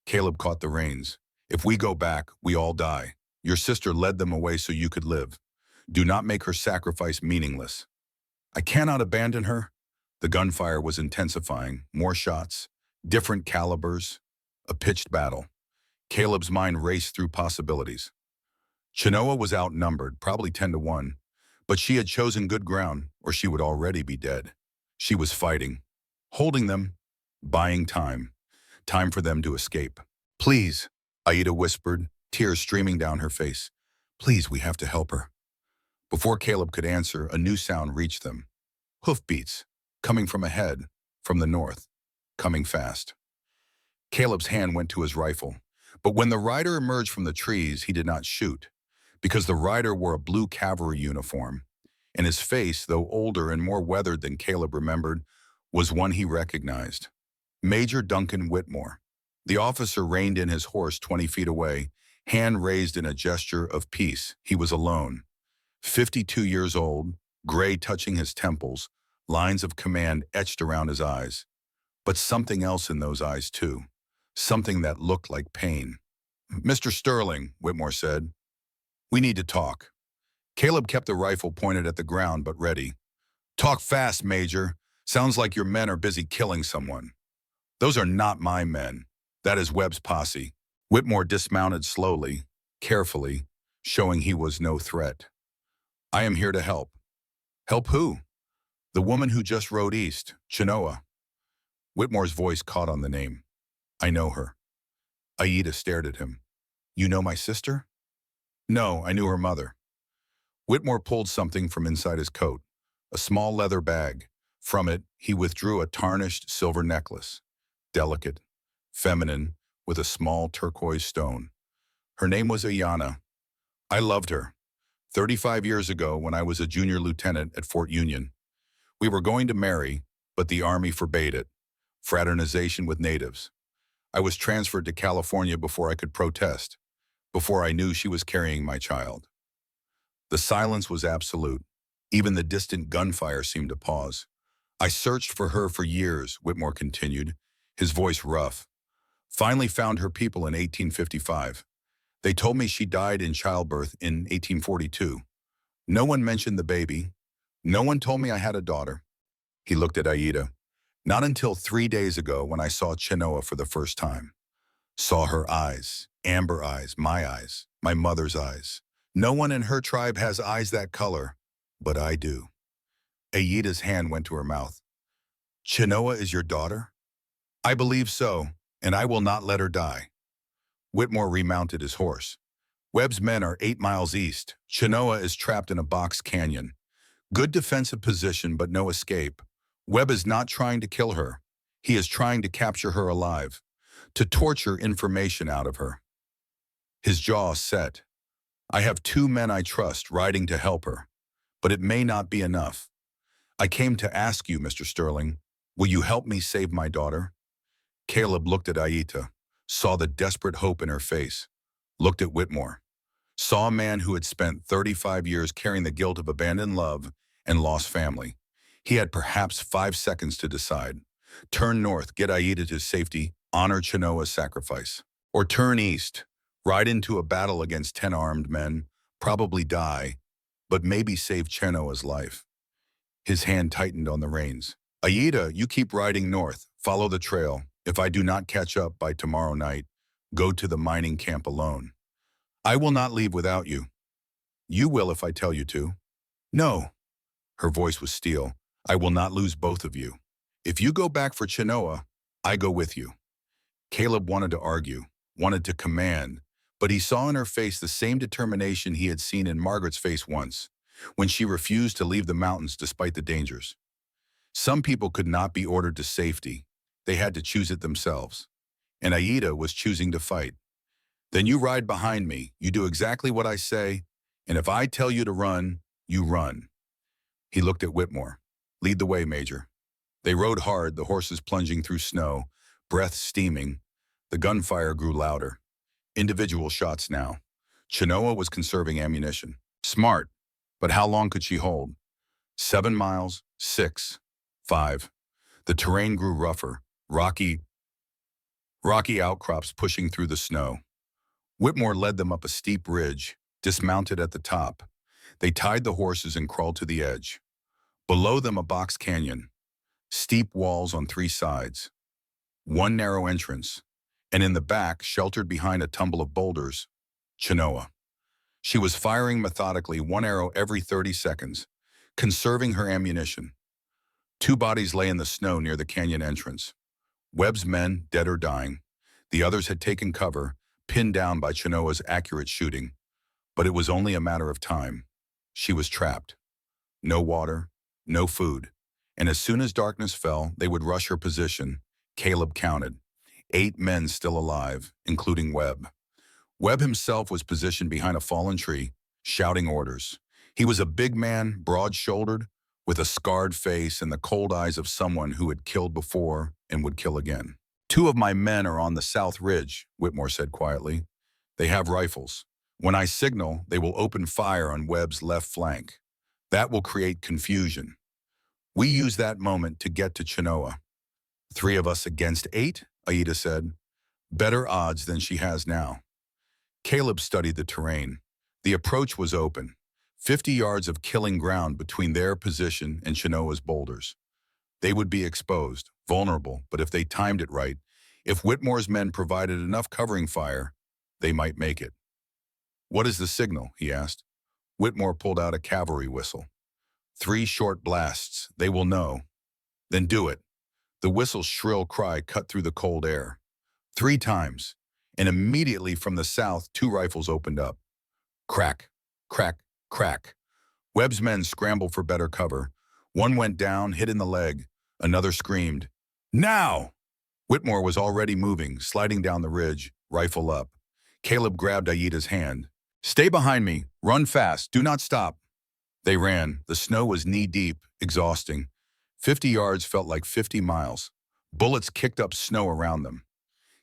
Caleb caught the reins. "If we go back, we all die. Your sister led them away so you could live. Do not make her sacrifice meaningless. I cannot abandon her. The gunfire was intensifying. More shots, different calibers, a pitched battle. Caleb's mind raced through possibilities. Chenoa was outnumbered, probably 10-1, but she had chosen good ground, or she would already be dead. She was fighting, holding them, buying time. Time for them to escape. Please, Aayita whispered, tears streaming down her face. Please, we have to help her. Before Caleb could answer, a new sound reached them. Hoofbeats, coming from ahead, from the north, coming fast. Caleb's hand went to his rifle, but when the rider emerged from the trees, he did not shoot, because the rider wore a blue cavalry uniform, and his face, though older and more weathered than Caleb remembered, was one he recognized. Major Duncan Whitmore. The officer reined in his horse 20 feet away, hand raised in a gesture of peace. He was alone. 52 years old, gray touching his temples, lines of command etched around his eyes. But something else in those eyes, too. Something that looked like pain. Mr. Sterling, Whitmore said, we need to talk. Caleb kept the rifle pointed at the ground, but ready. Talk fast, Major. Sounds like your men are busy killing someone. Those are not my men. That is Webb's posse. Whitmore dismounted slowly, carefully, showing he was no threat. I am here to help. Help who? The woman who just rode east, Chenoa. Whitmore's voice caught on the name. I know her. Aayita stared at him. You know my sister? No, I knew her mother. Whitmore pulled something from inside his coat, a small leather bag. From it, he withdrew a tarnished silver necklace, delicate, feminine, with a small turquoise stone. Her name was Aayita. I loved her. 35 years ago, when I was a junior lieutenant at Fort Union. We were going to marry, but the Army forbade it. Fraternization with natives. I was transferred to California before I could protest, before I knew she was carrying my child. The silence was absolute. Even the distant gunfire seemed to pause. I searched for her for years, Whitmore continued, his voice rough. Finally found her people in 1855. They told me she died in childbirth in 1842. No one mentioned the baby. No one told me I had a daughter. He looked at Aayita. Not until 3 days ago when I saw Chenoa for the first time. Saw her eyes, amber eyes, my mother's eyes. No one in her tribe has eyes that color, but I do. Aayita's hand went to her mouth. Chenoa is your daughter? I believe so, and I will not let her die. Whitmore remounted his horse. Webb's men are 8 miles east. Chenoa is trapped in a box canyon. Good defensive position, but no escape. Webb is not trying to kill her. He is trying to capture her alive, to torture information out of her. His jaw set. I have 2 men I trust riding to help her, but it may not be enough. I came to ask you, Mr. Sterling, will you help me save my daughter? Caleb looked at Aayita, saw the desperate hope in her face, looked at Whitmore, saw a man who had spent 35 years carrying the guilt of abandoned love and lost family. He had perhaps 5 seconds to decide. Turn north, get Aayita to safety, honor Chenoa's sacrifice. Or turn east, ride into a battle against 10 armed men, probably die, but maybe save Chenoa's life. His hand tightened on the reins. Aayita, you keep riding north, follow the trail. If I do not catch up by tomorrow night, go to the mining camp alone. I will not leave without you. You will if I tell you to. No. Her voice was steel. I will not lose both of you. If you go back for Chenoa, I go with you. Caleb wanted to argue, wanted to command, but he saw in her face the same determination he had seen in Margaret's face once, when she refused to leave the mountains despite the dangers. Some people could not be ordered to safety. They had to choose it themselves. And Aayita was choosing to fight. Then you ride behind me, you do exactly what I say, and if I tell you to run, you run. He looked at Whitmore. Lead the way, Major. They rode hard, the horses plunging through snow, breath steaming. The gunfire grew louder. Individual shots now. Chenoa was conserving ammunition. Smart, but how long could she hold? 7 miles, 6, 5. The terrain grew rougher, rocky outcrops pushing through the snow. Whitmore led them up a steep ridge, dismounted at the top. They tied the horses and crawled to the edge. Below them, a box canyon, steep walls on three sides, one narrow entrance, and in the back, sheltered behind a tumble of boulders, Chenoa. She was firing methodically, one arrow every 30 seconds, conserving her ammunition. Two bodies lay in the snow near the canyon entrance. Webb's men, dead or dying. The others had taken cover, pinned down by Chenoa's accurate shooting. But it was only a matter of time. She was trapped. No water, no food. And as soon as darkness fell, they would rush her position. Caleb counted. 8 men still alive, including Webb. Webb himself was positioned behind a fallen tree, shouting orders. He was a big man, broad-shouldered, with a scarred face and the cold eyes of someone who had killed before and would kill again. 2 of my men are on the south ridge, Whitmore said quietly. They have rifles. When I signal, they will open fire on Webb's left flank. That will create confusion. We use that moment to get to Chenoa. 3 of us against 8, Aayita said. Better odds than she has now. Caleb studied the terrain. The approach was open. 50 yards of killing ground between their position and Chenoa's boulders. They would be exposed, vulnerable, but if they timed it right, if Whitmore's men provided enough covering fire, they might make it. What is the signal? He asked. Whitmore pulled out a cavalry whistle. 3 short blasts, they will know. Then do it. The whistle's shrill cry cut through the cold air. 3 times, and immediately from the south, 2 rifles opened up. Crack, crack, crack. Webb's men scrambled for better cover. One went down, hit in the leg. Another screamed, "Now!" Whitmore was already moving, sliding down the ridge, rifle up. Caleb grabbed Aayita's hand. "Stay behind me. Run fast. Do not stop." They ran. The snow was knee-deep, exhausting. 50 yards felt like 50 miles. Bullets kicked up snow around them.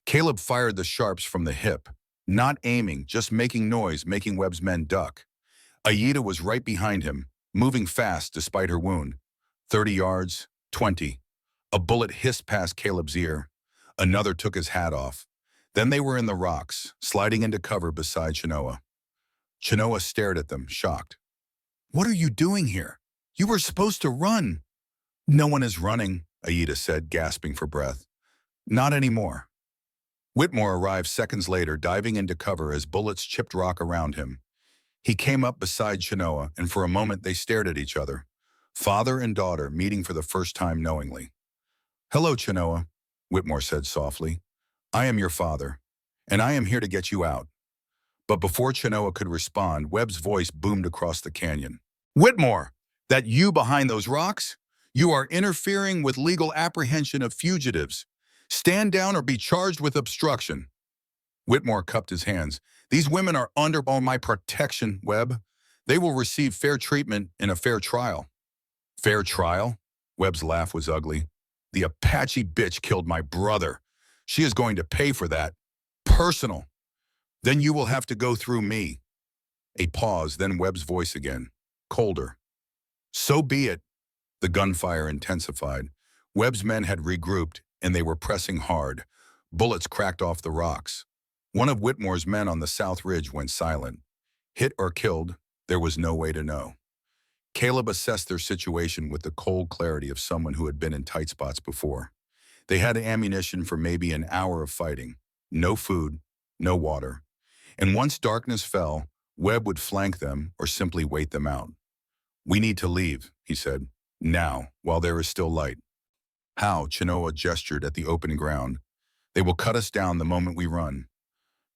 Caleb fired the sharps from the hip, not aiming, just making noise, making Webb's men duck. Aayita was right behind him, moving fast despite her wound. 30 yards, 20. A bullet hissed past Caleb's ear. Another took his hat off. Then they were in the rocks, sliding into cover beside Chenoa. Chenoa stared at them, shocked. "What are you doing here? You were supposed to run." "No one is running," Aayita said, gasping for breath. "Not anymore." Whitmore arrived seconds later, diving into cover as bullets chipped rock around him. He came up beside Chenoa, and for a moment they stared at each other. Father and daughter meeting for the first time knowingly. "Hello, Chenoa," Whitmore said softly. "I am your father, and I am here to get you out." But before Chenoa could respond, Webb's voice boomed across the canyon. "Whitmore, that you behind those rocks? You are interfering with legal apprehension of fugitives. Stand down or be charged with obstruction." Whitmore cupped his hands. "These women are under my protection, Webb. They will receive fair treatment in a fair trial." "Fair trial?" Webb's laugh was ugly. "The Apache bitch killed my brother. She is going to pay for that. Personal. Then you will have to go through me." A pause, then Webb's voice again, colder. "So be it." The gunfire intensified. Webb's men had regrouped, and they were pressing hard. Bullets cracked off the rocks. One of Whitmore's men on the south ridge went silent. Hit or killed, there was no way to know. Caleb assessed their situation with the cold clarity of someone who had been in tight spots before. They had ammunition for maybe an hour of fighting. No food, no water. And once darkness fell, Webb would flank them or simply wait them out. "We need to leave," he said. "Now, while there is still light." "How?" Chenoa gestured at the open ground. "They will cut us down the moment we run.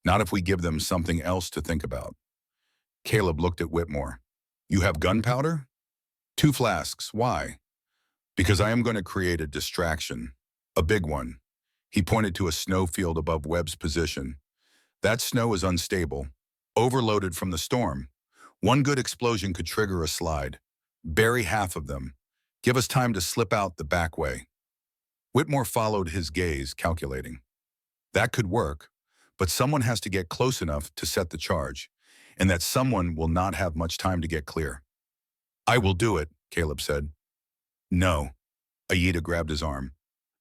Not if we give them something else to think about." Caleb looked at Whitmore. "You have gunpowder?" "2 flasks. Why?" "Because I am going to create a distraction. A big one." He pointed to a snowfield above Webb's position. "That snow is unstable, overloaded from the storm. One good explosion could trigger a slide. Bury half of them. Give us time to slip out the back way." Whitmore followed his gaze, calculating. "That could work, but someone has to get close enough to set the charge, and that someone will not have much time to get clear." "I will do it," Caleb said. "No." Aayita grabbed his arm.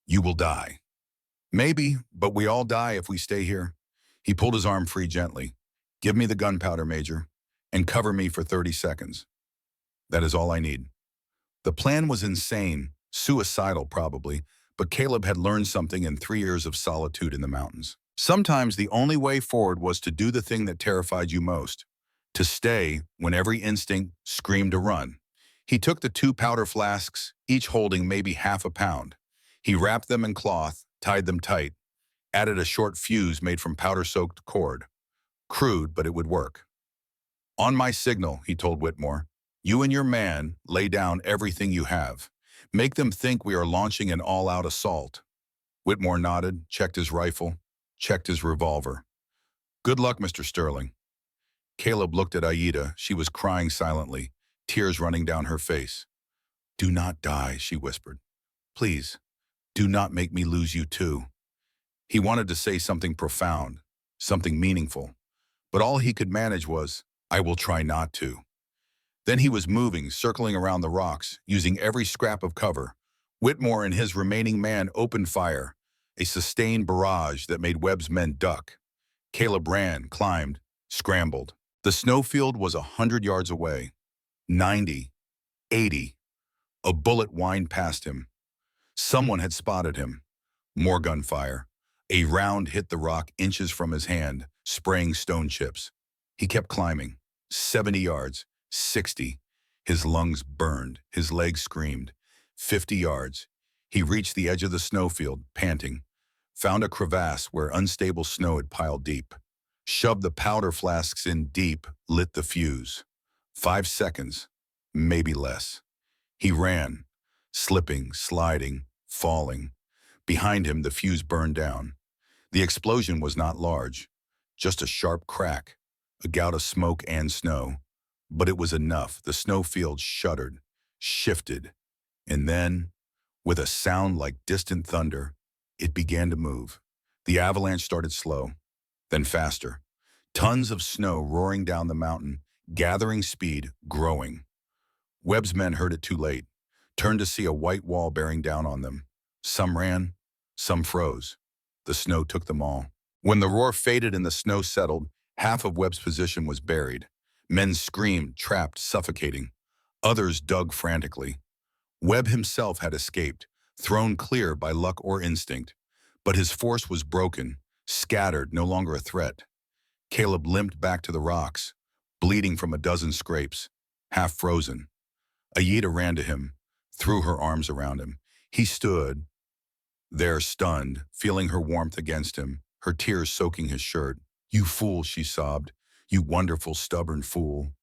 "You will die." "Maybe, but we all die if we stay here." He pulled his arm free gently. "Give me the gunpowder, Major. and cover me for 30 seconds. That is all I need." The plan was insane, suicidal probably, but Caleb had learned something in 3 years of solitude in the mountains. Sometimes the only way forward was to do the thing that terrified you most, to stay when every instinct screamed to run. He took the 2 powder flasks, each holding maybe half a pound. He wrapped them in cloth, tied them tight, added a short fuse made from powder-soaked cord. Crude, but it would work. "On my signal," he told Whitmore, "you and your man lay down everything you have. Make them think we are launching an all-out assault." Whitmore nodded, checked his rifle, checked his revolver. "Good luck, Mr. Sterling." Caleb looked at Aayita. She was crying silently, tears running down her face. "Do not die," she whispered. "Please, do not make me lose you too." He wanted to say something profound, something meaningful, but all he could manage was, "I will try not to." Then he was moving, circling around the rocks, using every scrap of cover. Whitmore and his remaining man opened fire, a sustained barrage that made Webb's men duck. Caleb ran, climbed, scrambled. The snowfield was 100 yards away. 90, 80. A bullet whined past him. Someone had spotted him. More gunfire. A round hit the rock inches from his hand, spraying stone chips. He kept climbing. 70 yards, 60. His lungs burned, his legs screamed. 50 yards. He reached the edge of the snowfield, panting. Found a crevasse where unstable snow had piled deep. Shoved the powder flasks in deep, lit the fuse. 5 seconds, maybe less. He ran, slipping, sliding, falling. Behind him, the fuse burned down. The explosion was not large, just a sharp crack, a gout of smoke and snow. But it was enough. The snowfield shuddered, shifted, and then, with a sound like distant thunder, it began to move. The avalanche started slow, then faster. Tons of snow roaring down the mountain, gathering speed, growing. Webb's men heard it too late, turned to see a white wall bearing down on them. Some ran, some froze. The snow took them all. When the roar faded and the snow settled, half of Webb's position was buried. Men screamed, trapped, suffocating. Others dug frantically. Webb himself had escaped, thrown clear by luck or instinct. But his force was broken, scattered, no longer a threat. Caleb limped back to the rocks, bleeding from a dozen scrapes, half frozen. Aayita ran to him, threw her arms around him. He stood there stunned, feeling her warmth against him, her tears soaking his shirt. "You fool," she sobbed. "You wonderful, stubborn fool."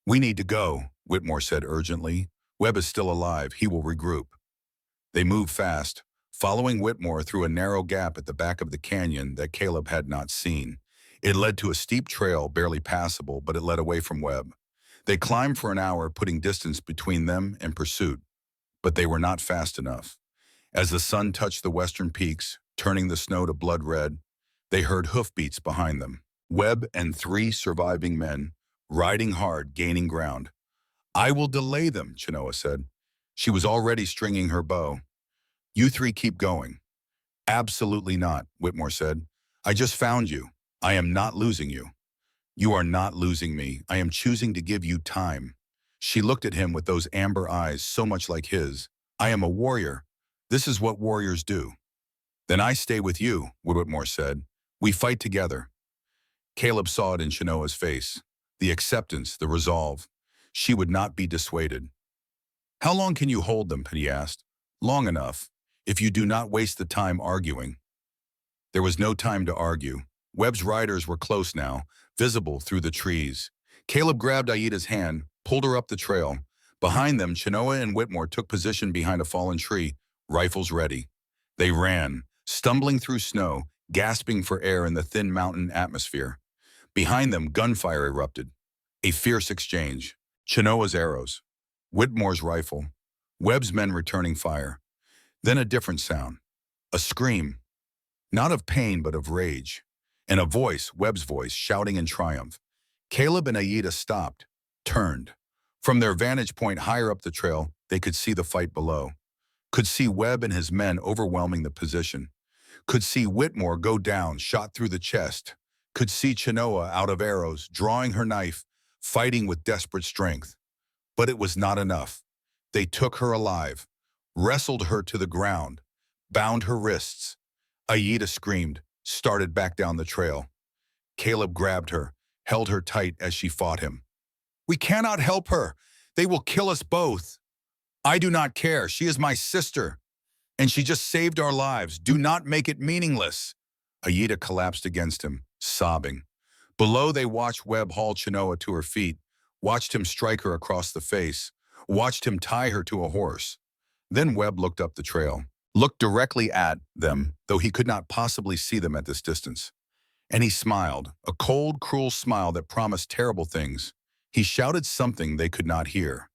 "We need to go," Whitmore said urgently. "Webb is still alive. He will regroup." They moved fast, following Whitmore through a narrow gap at the back of the canyon that Caleb had not seen. It led to a steep trail, barely passable, but it led away from Webb. They climbed for an hour, putting distance between them and pursuit, but they were not fast enough. As the sun touched the western peaks, turning the snow to blood red, they heard hoofbeats behind them. Webb and 3 surviving men, riding hard, gaining ground. "I will delay them," Chenoa said. She was already stringing her bow. "You 3 keep going." "Absolutely not," Whitmore said. "I just found you. I am not losing you." "You are not losing me. I am choosing to give you time." She looked at him with those amber eyes so much like his. "I am a warrior. This is what warriors do." "Then I stay with you," Whitmore said. "We fight together." Caleb saw it in Chenoa's face. The acceptance, the resolve. She would not be dissuaded. "How long can you hold them?" he asked. "Long enough, if you do not waste the time arguing." There was no time to argue. Webb's riders were close now, visible through the trees. Caleb grabbed Aayita's hand, pulled her up the trail. Behind them, Chenoa and Whitmore took position behind a fallen tree, rifles ready. They ran, stumbling through snow, gasping for air in the thin mountain atmosphere. Behind them, gunfire erupted. A fierce exchange. Chenoa's arrows, Whitmore's rifle, Webb's men returning fire. Then a different sound. A scream. Not of pain, but of rage. And a voice, Webb's voice, shouting in triumph. Caleb and Aayita stopped, turned. From their vantage point higher up the trail, they could see the fight below. Could see Webb and his men overwhelming the position. Could see Whitmore go down, shot through the chest. Could see Chenoa, out of arrows, drawing her knife, fighting with desperate strength. But it was not enough. They took her alive, wrestled her to the ground, bound her wrists. Aayita screamed, started back down the trail. Caleb grabbed her, held her tight as she fought him. "We cannot help her. They will kill us both." "I do not care. She is my sister. And she just saved our lives. Do not make it meaningless." Aayita collapsed against him, sobbing. Below, they watched Webb haul Chenoa to her feet, watched him strike her across the face, watched him tie her to a horse. Then Webb looked up the trail, looked directly at them, though he could not possibly see them at this distance. And he smiled, a cold, cruel smile that promised terrible things. He shouted something they could not hear.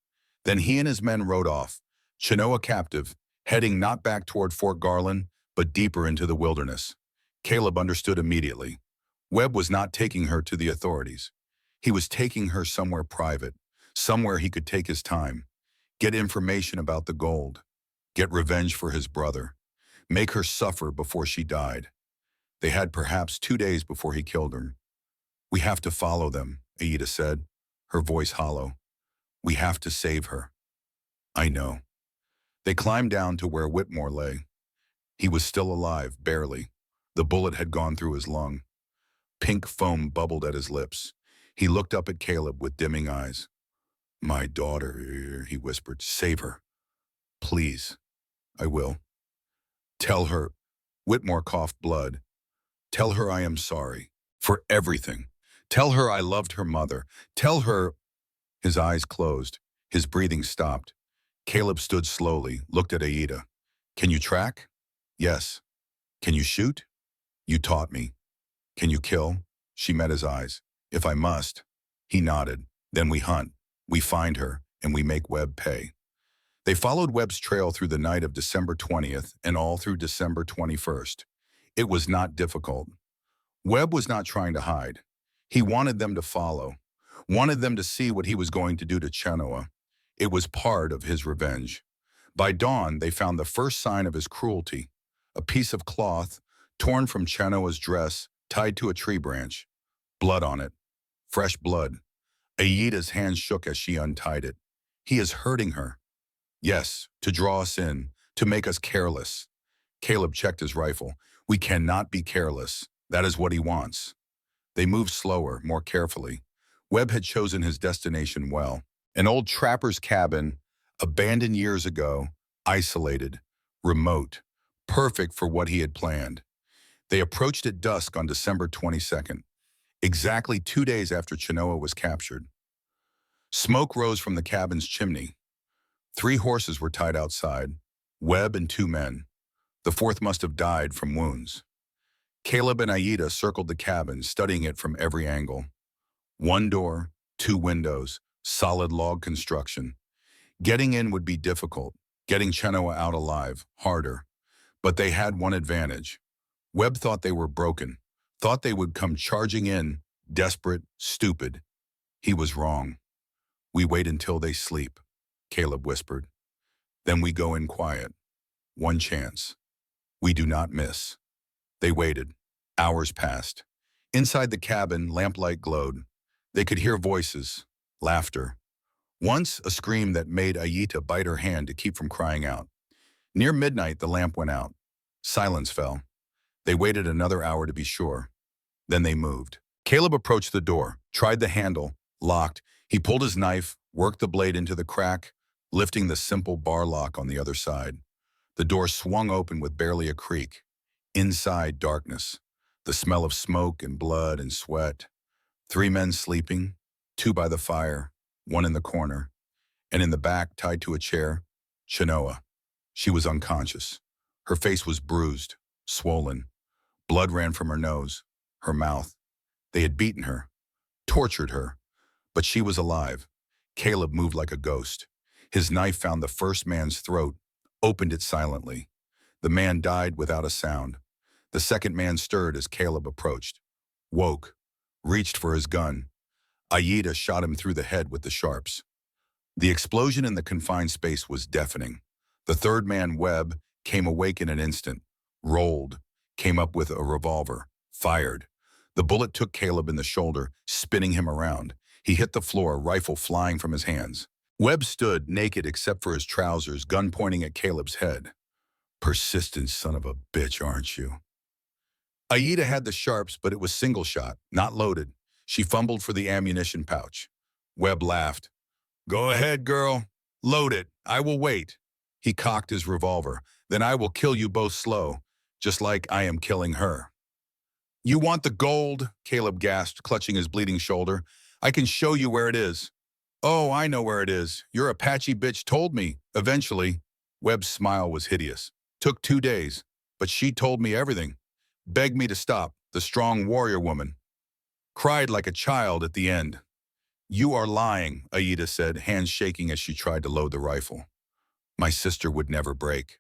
Then he and his men rode off, Chenoa captive, heading not back toward Fort Garland, but deeper into the wilderness. Caleb understood immediately. Webb was not taking her to the authorities. He was taking her somewhere private, somewhere he could take his time, get information about the gold, get revenge for his brother, make her suffer before she died. They had perhaps 2 days before he killed her. "We have to follow them," Aayita said, her voice hollow. "We have to save her." "I know." They climbed down to where Whitmore lay. He was still alive, barely. The bullet had gone through his lung. Pink foam bubbled at his lips. He looked up at Caleb with dimming eyes. "My daughter," he whispered. "Save her. Please." "I will." "Tell her." Whitmore coughed blood. "Tell her I am sorry. For everything. Tell her I loved her mother. Tell her—" His eyes closed. His breathing stopped. Caleb stood slowly, looked at Aayita. "Can you track?" "Yes." "Can you shoot?" "You taught me." "Can you kill?" She met his eyes. "If I must." He nodded. "Then we hunt. We find her, and we make Webb pay." They followed Webb's trail through the night of December 20th and all through December 21st. It was not difficult. Webb was not trying to hide. He wanted them to follow, wanted them to see what he was going to do to Chenoa. It was part of his revenge. By dawn, they found the first sign of his cruelty, a piece of cloth torn from Chenoa's dress, tied to a tree branch. Blood on it. Fresh blood. Aayita's hand shook as she untied it. "He is hurting her." "Yes, to draw us in, to make us careless." Caleb checked his rifle. "We cannot be careless. That is what he wants." They moved slower, more carefully. Webb had chosen his destination well. An old trapper's cabin, abandoned years ago, isolated, remote, perfect for what he had planned. They approached at dusk on December 22nd, exactly 2 days after Chenoa was captured. Smoke rose from the cabin's chimney. 3 horses were tied outside, Webb and 2 men. The 4th must have died from wounds. Caleb and Aayita circled the cabin, studying it from every angle. 1 door, 2 windows, solid log construction. Getting in would be difficult, getting Chenoa out alive, harder. But they had one advantage. Webb thought they were broken, thought they would come charging in, desperate, stupid. He was wrong. "We wait until they sleep," Caleb whispered. "Then we go in quiet. One chance. We do not miss." They waited. Hours passed. Inside the cabin, lamplight glowed. They could hear voices, laughter. Once, a scream that made Aayita bite her hand to keep from crying out. Near midnight, the lamp went out. Silence fell. They waited another hour to be sure. Then they moved. Caleb approached the door, tried the handle, locked. He pulled his knife, worked the blade into the crack, lifting the simple bar lock on the other side. The door swung open with barely a creak. Inside, darkness. The smell of smoke and blood and sweat. 3 men sleeping, 2 by the fire, 1 in the corner. And in the back, tied to a chair, Chenoa. She was unconscious. Her face was bruised, swollen. Blood ran from her nose, her mouth. They had beaten her, tortured her, but she was alive. Caleb moved like a ghost. His knife found the first man's throat, opened it silently. The man died without a sound. The second man stirred as Caleb approached, woke, reached for his gun. Aayita shot him through the head with the sharps. The explosion in the confined space was deafening. The third man, Webb, came awake in an instant, rolled, came up with a revolver, fired. The bullet took Caleb in the shoulder, spinning him around. He hit the floor, rifle flying from his hands. Webb stood, naked except for his trousers, gun pointing at Caleb's head. Persistent son of a bitch, aren't you? Aayita had the sharps, but it was single shot, not loaded. She fumbled for the ammunition pouch. Webb laughed. Go ahead, girl. Load it. I will wait. He cocked his revolver. Then I will kill you both slow, just like I am killing her. You want the gold? Caleb gasped, clutching his bleeding shoulder. I can show you where it is. Oh, I know where it is. Your Apache bitch told me. Eventually, Webb's smile was hideous. Took 2 days, but she told me everything. Begged me to stop, the strong warrior woman. Cried like a child at the end. You are lying, Aayita said, hands shaking as she tried to load the rifle. My sister would never break.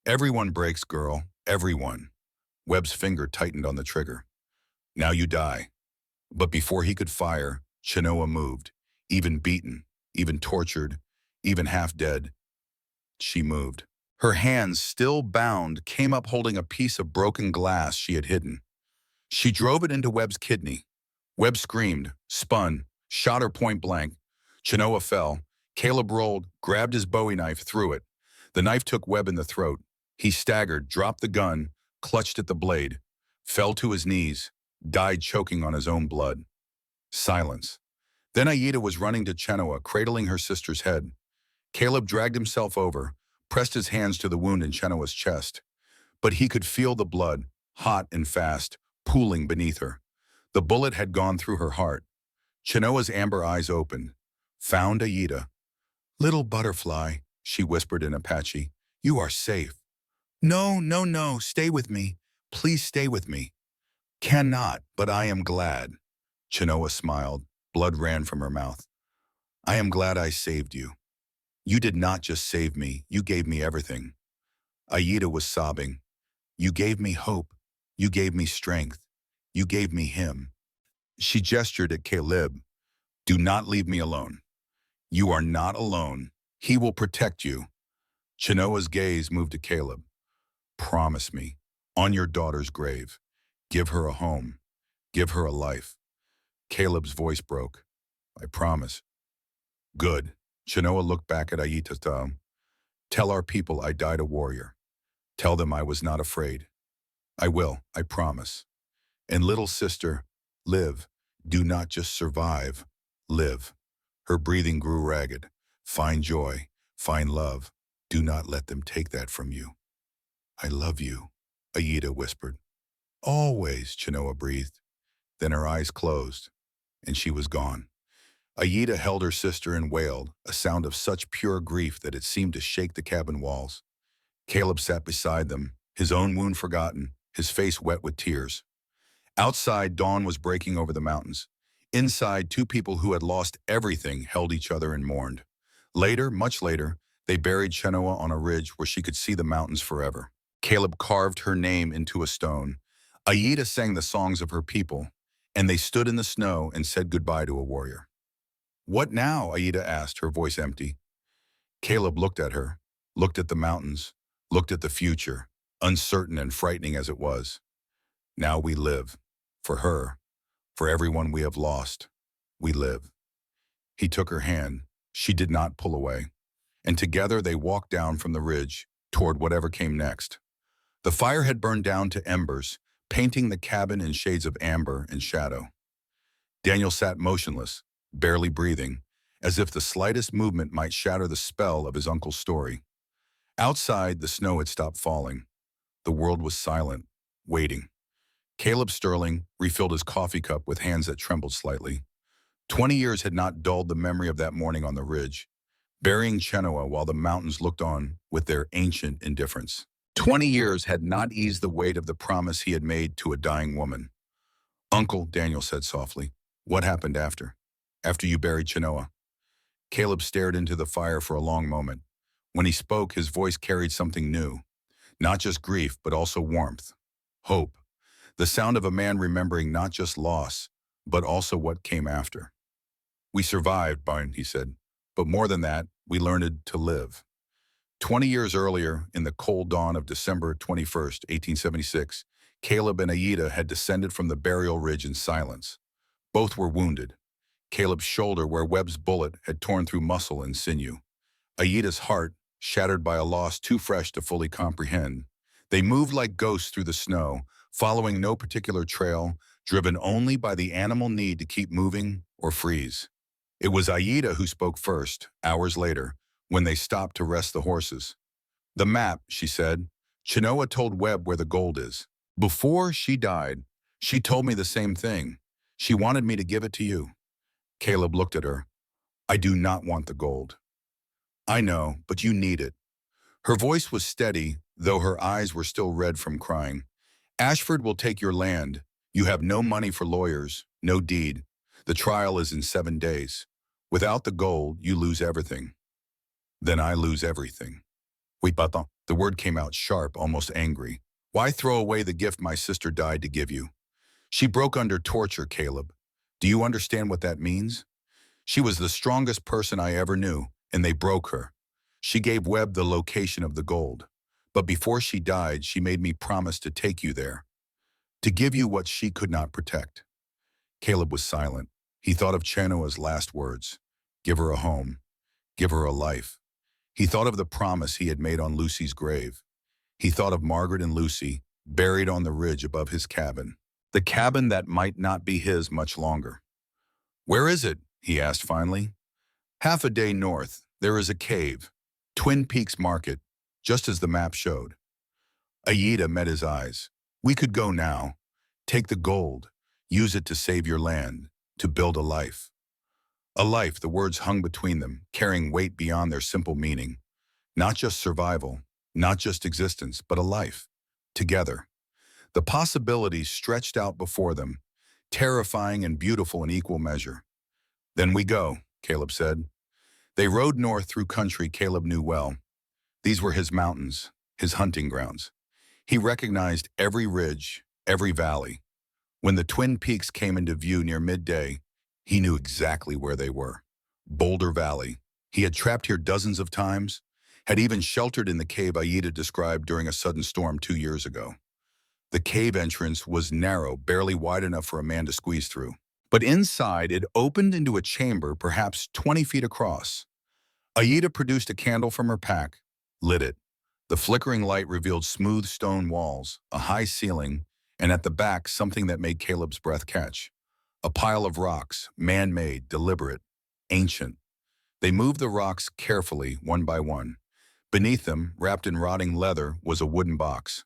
Everyone breaks, girl. Everyone. Webb's finger tightened on the trigger. Now you die. But before he could fire, Chenoa moved. Even beaten, even tortured, even half dead. She moved. Her hands, still bound, came up holding a piece of broken glass she had hidden. She drove it into Webb's kidney. Webb screamed, spun, shot her point blank. Chenoa fell. Caleb rolled, grabbed his Bowie knife, threw it. The knife took Webb in the throat. He staggered, dropped the gun, clutched at the blade, fell to his knees, died choking on his own blood. Silence. Then Aayita was running to Chenoa, cradling her sister's head. Caleb dragged himself over, pressed his hands to the wound in Chenoa's chest. But he could feel the blood, hot and fast, pooling beneath her. The bullet had gone through her heart. Chenoa's amber eyes opened. Found Aayita. Little butterfly, she whispered in Apache. You are safe. No, no, no, stay with me. Please stay with me. Cannot, but I am glad. Chenoa smiled. Blood ran from her mouth. I am glad I saved you. You did not just save me, you gave me everything. Aayita was sobbing. You gave me hope. You gave me strength. You gave me him. She gestured at Caleb. Do not leave me alone. You are not alone. He will protect you. Chenoa's gaze moved to Caleb. Promise me, on your daughter's grave, give her a home. Give her a life. Caleb's voice broke. I promise. Good. Chenoa looked back at Aayita. Tell our people I died a warrior. Tell them I was not afraid. I will, I promise. And little sister, live. Do not just survive. Live. Her breathing grew ragged. Find joy. Find love. Do not let them take that from you. I love you, Aayita whispered. Always, Chenoa breathed. Then her eyes closed, and she was gone. Aayita held her sister and wailed, a sound of such pure grief that it seemed to shake the cabin walls. Caleb sat beside them, his own wound forgotten, his face wet with tears. Outside, dawn was breaking over the mountains. Inside, 2 people who had lost everything held each other and mourned. Later, much later, they buried Chenoa on a ridge where she could see the mountains forever. Caleb carved her name into a stone. Aayita sang the songs of her people, and they stood in the snow and said goodbye to a warrior. What now? Aayita asked, her voice empty. Caleb looked at her, looked at the mountains, looked at the future, uncertain and frightening as it was. Now we live. For her, for everyone we have lost, we live. He took her hand. She did not pull away. And together they walked down from the ridge toward whatever came next. The fire had burned down to embers, painting the cabin in shades of amber and shadow. Daniel sat motionless, barely breathing, as if the slightest movement might shatter the spell of his uncle's story. Outside, the snow had stopped falling. The world was silent, waiting. Caleb Sterling refilled his coffee cup with hands that trembled slightly. 20 years had not dulled the memory of that morning on the ridge, burying Chenoa while the mountains looked on with their ancient indifference. 20 years had not eased the weight of the promise he had made to a dying woman. Uncle, Daniel said softly, what happened after? After you buried Chenoa? Caleb stared into the fire for a long moment. When he spoke, his voice carried something new. Not just grief, but also warmth. Hope. The sound of a man remembering not just loss, but also what came after. We survived, Barn, he said. But more than that, we learned to live. 20 years earlier, in the cold dawn of December 21st, 1876, Caleb and Aayita had descended from the burial ridge in silence. Both were wounded. Caleb's shoulder where Webb's bullet had torn through muscle and sinew. Aayita's heart, shattered by a loss too fresh to fully comprehend. They moved like ghosts through the snow, following no particular trail, driven only by the animal need to keep moving or freeze. It was Aayita who spoke first, hours later, when they stopped to rest the horses. "The map," she said. "Chenoa told Webb where the gold is. Before she died, she told me the same thing. She wanted me to give it to you." Caleb looked at her. "I do not want the gold." "I know, but you need it." Her voice was steady, though her eyes were still red from crying. "Ashford will take your land. You have no money for lawyers, no deed. The trial is in 7 days. Without the gold, you lose everything." "Then I lose everything." "Oui, papa." The word came out sharp, almost angry. "Why throw away the gift my sister died to give you? She broke under torture, Caleb. Do you understand what that means? She was the strongest person I ever knew, and they broke her. She gave Webb the location of the gold. But before she died, she made me promise to take you there, to give you what she could not protect." Caleb was silent. He thought of Chenoa's last words. Give her a home. Give her a life. He thought of the promise he had made on Lucy's grave. He thought of Margaret and Lucy, buried on the ridge above his cabin. The cabin that might not be his much longer. "Where is it?" he asked finally. "Half a day north. There is a cave. Twin Peaks Market, just as the map showed." Aayita met his eyes. "We could go now. Take the gold. Use it to save your land. To build a life." A life, the words hung between them, carrying weight beyond their simple meaning. Not just survival, not just existence, but a life. Together. The possibilities stretched out before them, terrifying and beautiful in equal measure. "Then we go," Caleb said. They rode north through country Caleb knew well. These were his mountains, his hunting grounds. He recognized every ridge, every valley. When the Twin Peaks came into view near midday, he knew exactly where they were. Boulder Valley. He had trapped here dozens of times, had even sheltered in the cave Aayita described during a sudden storm 2 years ago. The cave entrance was narrow, barely wide enough for a man to squeeze through. But inside, it opened into a chamber perhaps 20 feet across. Aayita produced a candle from her pack, lit it. The flickering light revealed smooth stone walls, a high ceiling, and at the back something that made Caleb's breath catch. A pile of rocks, man-made, deliberate, ancient. They moved the rocks carefully, one by one. Beneath them, wrapped in rotting leather, was a wooden box.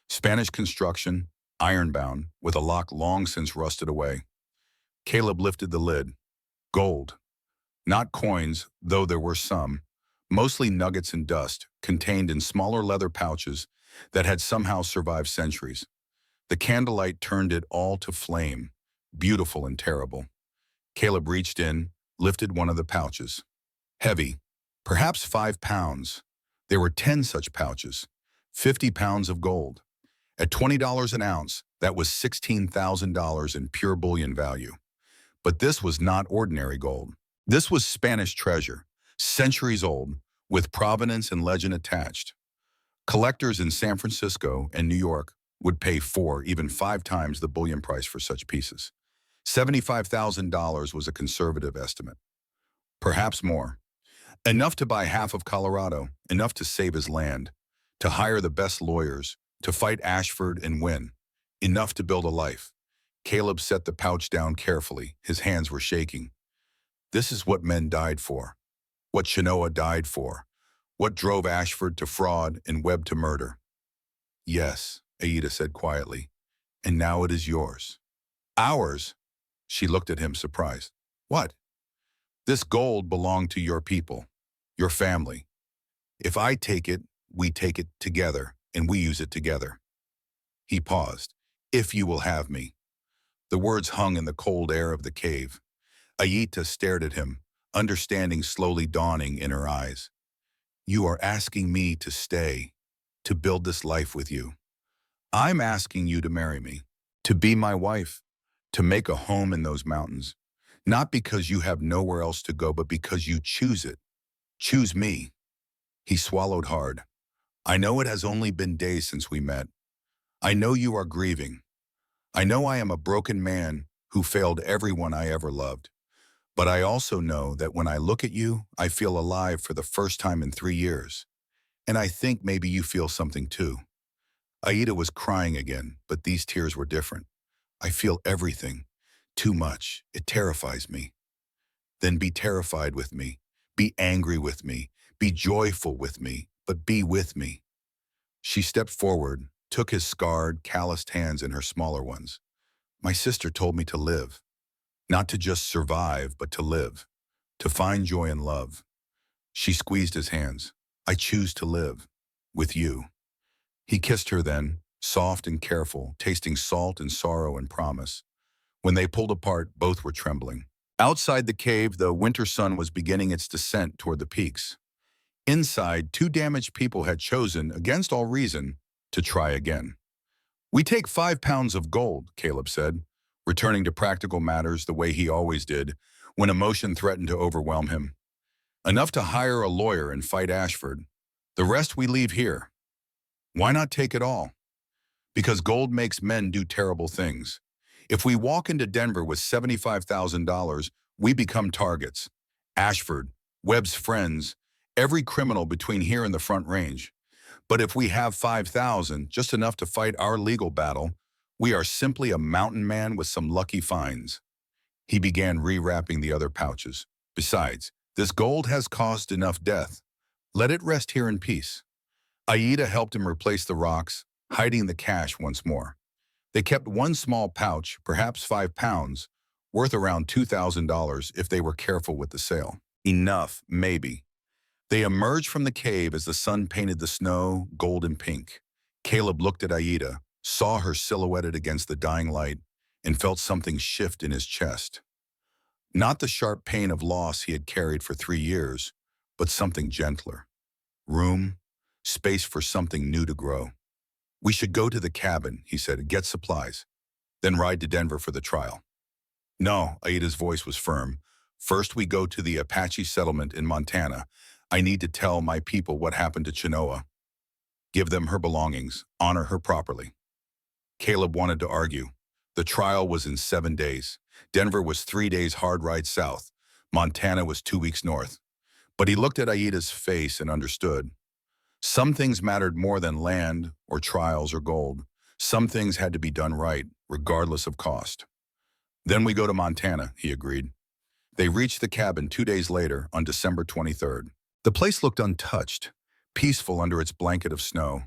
Spanish construction, iron-bound, with a lock long since rusted away. Caleb lifted the lid. Gold. Not coins, though there were some. Mostly nuggets and dust, contained in smaller leather pouches that had somehow survived centuries. The candlelight turned it all to flame, beautiful and terrible. Caleb reached in, lifted one of the pouches. Heavy, perhaps 5 pounds. There were 10 such pouches, 50 pounds of gold. At $20 an ounce, that was $16,000 in pure bullion value. But this was not ordinary gold. This was Spanish treasure, centuries old, with provenance and legend attached. Collectors in San Francisco and New York would pay 4, even 5 times the bullion price for such pieces. $75,000 was a conservative estimate. Perhaps more. Enough to buy half of Colorado, enough to save his land, to hire the best lawyers, to fight Ashford and win. Enough to build a life. Caleb set the pouch down carefully. His hands were shaking. This is what men died for. What Chenoa died for. What drove Ashford to fraud and Webb to murder. "Yes," Aayita said quietly. "And now it is yours." "Ours?" She looked at him surprised. "What?" "This gold belonged to your people, your family. If I take it, we take it together, and we use it together." He paused. "If you will have me." The words hung in the cold air of the cave. Aayita stared at him, understanding slowly dawning in her eyes. "You are asking me to stay, to build this life with you. I'm asking you to marry me, to be my wife, to make a home in those mountains. Not because you have nowhere else to go, but because you choose it. Choose me." He swallowed hard. "I know it has only been days since we met. I know you are grieving. I know I am a broken man who failed everyone I ever loved. But I also know that when I look at you, I feel alive for the first time in 3 years. And I think maybe you feel something too. Aayita was crying again, but these tears were different. I feel everything. Too much. It terrifies me. Then be terrified with me. Be angry with me. Be joyful with me. But be with me. She stepped forward, took his scarred, calloused hands in her smaller ones. My sister told me to live. Not to just survive, but to live. To find joy and love. She squeezed his hands. I choose to live. With you. He kissed her then, soft and careful, tasting salt and sorrow and promise. When they pulled apart, both were trembling. Outside the cave, the winter sun was beginning its descent toward the peaks. Inside, two damaged people had chosen, against all reason, to try again. We take 5 pounds of gold, Caleb said, returning to practical matters the way he always did when emotion threatened to overwhelm him. Enough to hire a lawyer and fight Ashford. The rest we leave here. Why not take it all? Because gold makes men do terrible things. If we walk into Denver with $75,000, we become targets. Ashford, Webb's friends, every criminal between here and the Front Range. But if we have 5,000, just enough to fight our legal battle, we are simply a mountain man with some lucky finds. He began rewrapping the other pouches. Besides, this gold has caused enough death. Let it rest here in peace. Aayita helped him replace the rocks, hiding the cash once more. They kept one small pouch, perhaps 5 pounds, worth around $2,000 if they were careful with the sale. Enough, maybe. They emerged from the cave as the sun painted the snow gold and pink. Caleb looked at Aayita, saw her silhouetted against the dying light, and felt something shift in his chest. Not the sharp pain of loss he had carried for 3 years, but something gentler. Room, space for something new to grow. We should go to the cabin, he said, and get supplies, then ride to Denver for the trial. No, Aayita's voice was firm. First we go to the Apache settlement in Montana. I need to tell my people what happened to Chenoa. Give them her belongings, honor her properly. Caleb wanted to argue. The trial was in 7 days. Denver was 3 days hard ride south. Montana was 2 weeks north. But he looked at Aayita's face and understood. Some things mattered more than land or trials or gold. Some things had to be done right, regardless of cost. Then we go to Montana, he agreed. They reached the cabin 2 days later on December 23rd. The place looked untouched, peaceful under its blanket of snow.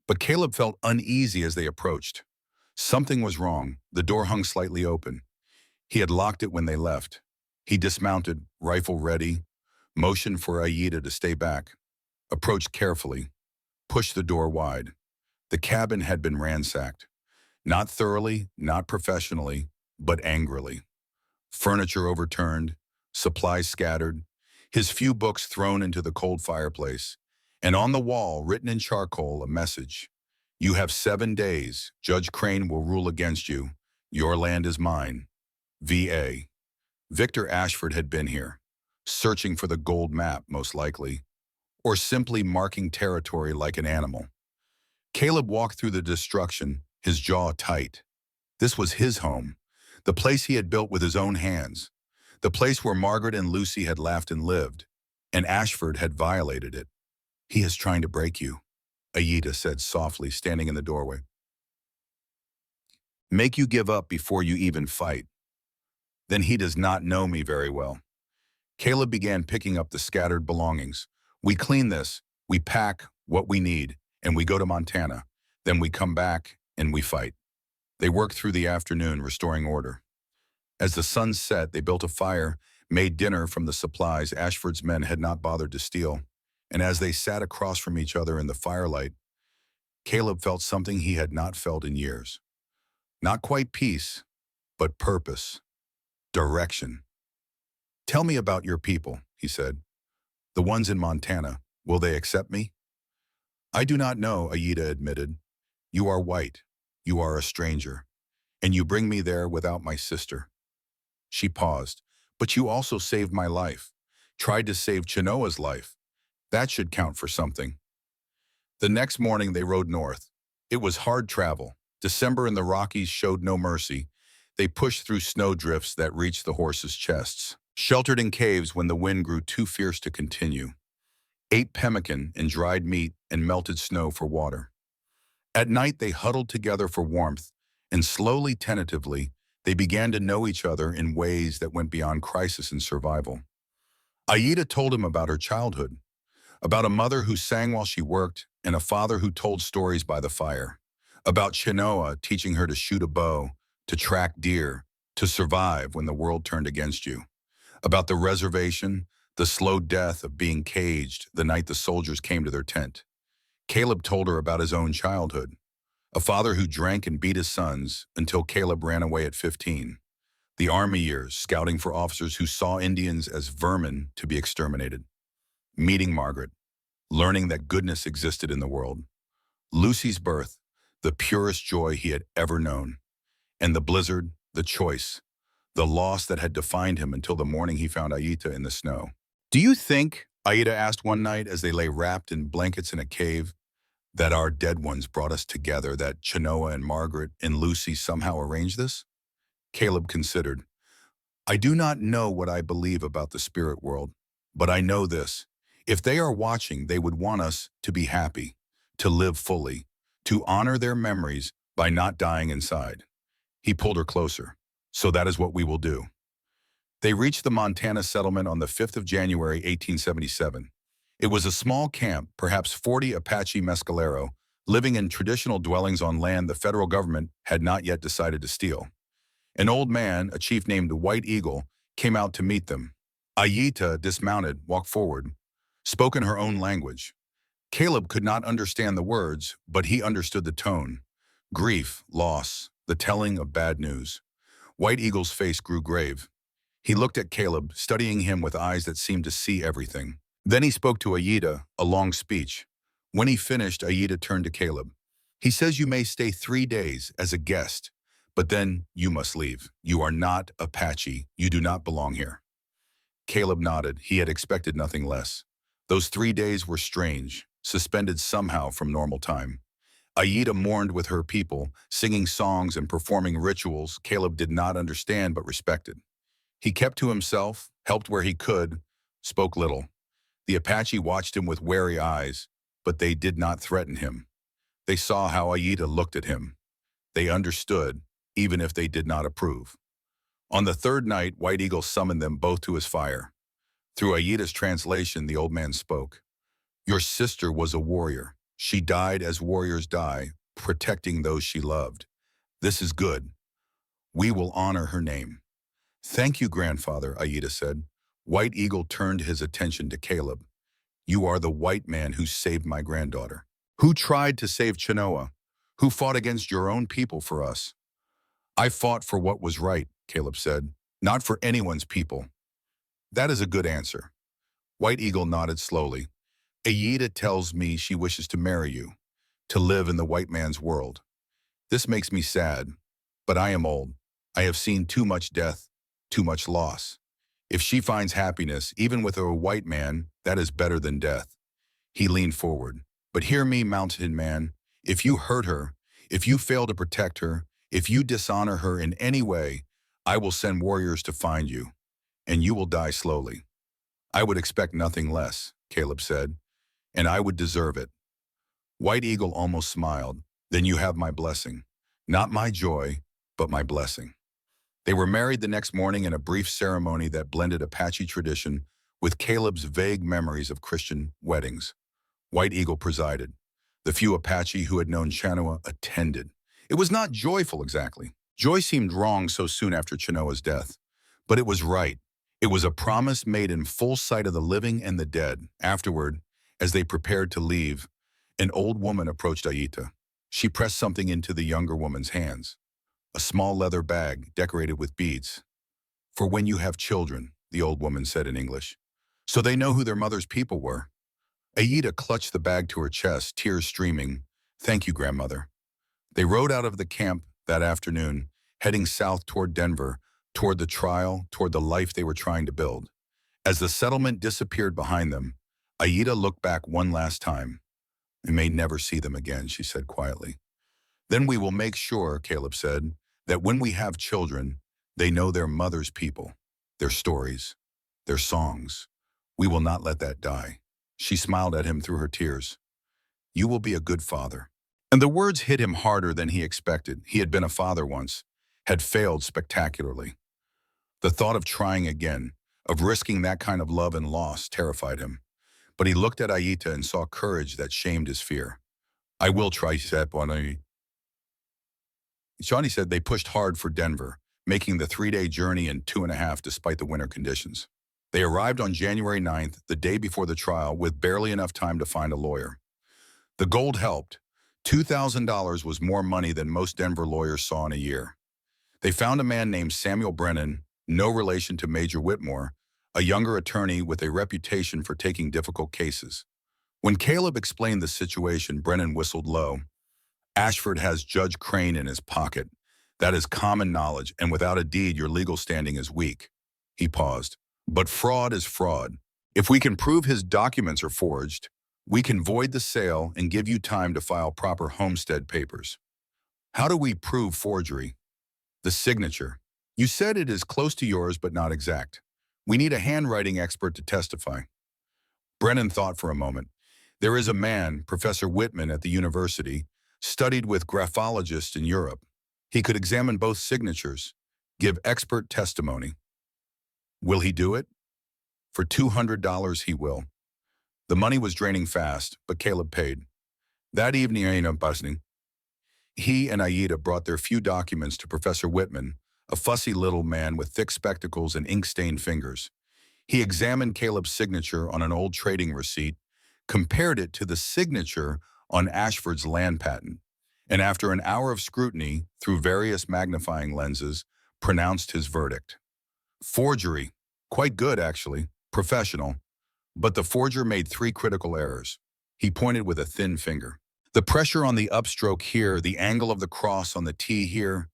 But Caleb felt uneasy as they approached. Something was wrong. The door hung slightly open. He had locked it when they left. He dismounted, rifle ready, motioned for Aayita to stay back, approached carefully, pushed the door wide. The cabin had been ransacked. Not thoroughly, not professionally, but angrily. Furniture overturned, supplies scattered, his few books thrown into the cold fireplace, and on the wall, written in charcoal, a message. You have 7 days. Judge Crane will rule against you. Your land is mine. V.A. Victor Ashford had been here, searching for the gold map, most likely, or simply marking territory like an animal. Caleb walked through the destruction, his jaw tight. This was his home, the place he had built with his own hands, the place where Margaret and Lucy had laughed and lived, and Ashford had violated it. He is trying to break you, Aayita said softly, standing in the doorway. Make you give up before you even fight. Then he does not know me very well. Caleb began picking up the scattered belongings. We clean this, we pack what we need, and we go to Montana. Then we come back and we fight. They worked through the afternoon, restoring order. As the sun set, they built a fire, made dinner from the supplies Ashford's men had not bothered to steal. And as they sat across from each other in the firelight, Caleb felt something he had not felt in years. Not quite peace, but purpose, direction. Tell me about your people, he said. The ones in Montana, will they accept me? I do not know, Aayita admitted. You are white, you are a stranger, and you bring me there without my sister. She paused. But you also saved my life, tried to save Chenoa's life. That should count for something. The next morning they rode north. It was hard travel. December in the Rockies showed no mercy. They pushed through snowdrifts that reached the horses' chests. sheltered in caves when the wind grew too fierce to continue, ate pemmican and dried meat and melted snow for water. At night they huddled together for warmth, and slowly, tentatively, they began to know each other in ways that went beyond crisis and survival. Aayita told him about her childhood, about a mother who sang while she worked and a father who told stories by the fire, about Chenoa teaching her to shoot a bow, to track deer, to survive when the world turned against you, about the reservation, the slow death of being caged the night the soldiers came to their tent. Caleb told her about his own childhood, a father who drank and beat his sons until Caleb ran away at 15. The army years, scouting for officers who saw Indians as vermin to be exterminated. Meeting Margaret, learning that goodness existed in the world. Lucy's birth, the purest joy he had ever known. And the blizzard, the choice, the loss that had defined him until the morning he found Aayita in the snow. "Do you think," Aayita asked one night as they lay wrapped in blankets in a cave, "that our dead ones brought us together, that Chenoa and Margaret and Lucy somehow arranged this?" Caleb considered. "I do not know what I believe about the spirit world, but I know this. If they are watching, they would want us to be happy, to live fully, to honor their memories by not dying inside." He pulled her closer. "So that is what we will do." They reached the Montana settlement on the 5th of January, 1877. It was a small camp, perhaps 40 Apache mescalero, living in traditional dwellings on land the federal government had not yet decided to steal. An old man, a chief named White Eagle, came out to meet them. Aayita, dismounted, walked forward, spoke in her own language. Caleb could not understand the words, but he understood the tone. Grief, loss, the telling of bad news. White Eagle's face grew grave. He looked at Caleb, studying him with eyes that seemed to see everything. Then he spoke to Aayita, a long speech. When he finished, Aayita turned to Caleb. "He says you may stay 3 days as a guest, but then you must leave. You are not Apache. You do not belong here." Caleb nodded. He had expected nothing less. Those 3 days were strange, suspended somehow from normal time. Aayita mourned with her people, singing songs and performing rituals Caleb did not understand but respected. He kept to himself, helped where he could, spoke little. The Apache watched him with wary eyes, but they did not threaten him. They saw how Aayita looked at him. They understood, even if they did not approve. On the third night, White Eagle summoned them both to his fire. Through Aayita's translation, the old man spoke. "Your sister was a warrior. She died as warriors die, protecting those she loved. This is good. We will honor her name." "Thank you, grandfather," Aayita said. White Eagle turned his attention to Caleb. "You are the white man who saved my granddaughter, who tried to save Chenoa, who fought against your own people for us." "I fought for what was right," Caleb said, "not for anyone's people." "That is a good answer." White Eagle nodded slowly. "Aayita tells me she wishes to marry you, to live in the white man's world. This makes me sad, but I am old. I have seen too much death, too much loss. If she finds happiness, even with a white man, that is better than death." He leaned forward. "But hear me, mountain man. If you hurt her, if you fail to protect her, if you dishonor her in any way, I will send warriors to find you, and you will die slowly." "I would expect nothing less," Caleb said, "and I would deserve it." White Eagle almost smiled. "Then you have my blessing. Not my joy, but my blessing." They were married the next morning in a brief ceremony that blended Apache tradition with Caleb's vague memories of Christian weddings. White Eagle presided. The few Apache who had known Chenoa attended. It was not joyful exactly. Joy seemed wrong so soon after Chenoa's death. But it was right. It was a promise made in full sight of the living and the dead. Afterward, as they prepared to leave, an old woman approached Aayita. She pressed something into the younger woman's hands. A small leather bag decorated with beads. "For when you have children," the old woman said in English, "so they know who their mother's people were." Aayita clutched the bag to her chest, tears streaming. "Thank you, grandmother." They rode out of the camp that afternoon, heading south toward Denver, toward the trial, toward the life they were trying to build. As the settlement disappeared behind them, Aayita looked back one last time. "We may never see them again," she said quietly. "Then we will make sure," Caleb said, "that when we have children, they know their mother's people, their stories, their songs. We will not let that die. She smiled at him through her tears. You will be a good father. And the words hit him harder than he expected. He had been a father once, had failed spectacularly. The thought of trying again, of risking that kind of love and loss, terrified him. But he looked at Aayita and saw courage that shamed his fear. I will try, he said. Johnny said they pushed hard for Denver, making the 3-day journey in 2.5 despite the winter conditions. They arrived on January 9th, the day before the trial, with barely enough time to find a lawyer. The gold helped. $2,000 was more money than most Denver lawyers saw in a year. They found a man named Samuel Brennan, no relation to Major Whitmore, a younger attorney with a reputation for taking difficult cases. When Caleb explained the situation, Brennan whistled low. Ashford has Judge Crane in his pocket. That is common knowledge, and without a deed, your legal standing is weak. He paused. But fraud is fraud. If we can prove his documents are forged, we can void the sale and give you time to file proper homestead papers. How do we prove forgery? The signature. You said it is close to yours but not exact. We need a handwriting expert to testify. Brennan thought for a moment. There is a man, Professor Whitman at the university, studied with graphologists in Europe. He could examine both signatures, give expert testimony. Will he do it? For $200 he will. The money was draining fast, but Caleb paid. That evening, he and Aayita brought their few documents to Professor Whitman, a fussy little man with thick spectacles and ink-stained fingers. He examined Caleb's signature on an old trading receipt, compared it to the signature on Ashford's land patent, and after an hour of scrutiny through various magnifying lenses, pronounced his verdict. Forgery. Quite good, actually. Professional. But the forger made 3 critical errors. He pointed with a thin finger. The pressure on the upstroke here, the angle of the cross on the T here,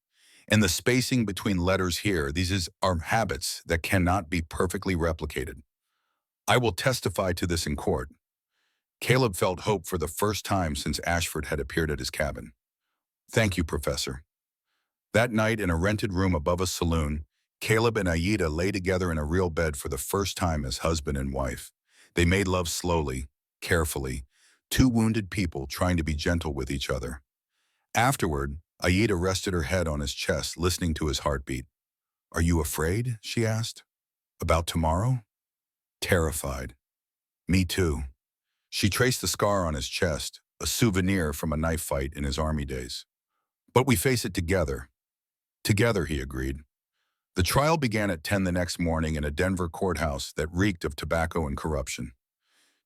and the spacing between letters here, these are habits that cannot be perfectly replicated. I will testify to this in court. Caleb felt hope for the first time since Ashford had appeared at his cabin. Thank you, Professor. That night, in a rented room above a saloon, Caleb and Aayita lay together in a real bed for the first time as husband and wife. They made love slowly, carefully, 2 wounded people trying to be gentle with each other. Afterward, Aayita rested her head on his chest, listening to his heartbeat. Are you afraid? She asked. About tomorrow? Terrified. Me too. She traced the scar on his chest, a souvenir from a knife fight in his army days. But we face it together. Together, he agreed. The trial began at 10 the next morning in a Denver courthouse that reeked of tobacco and corruption.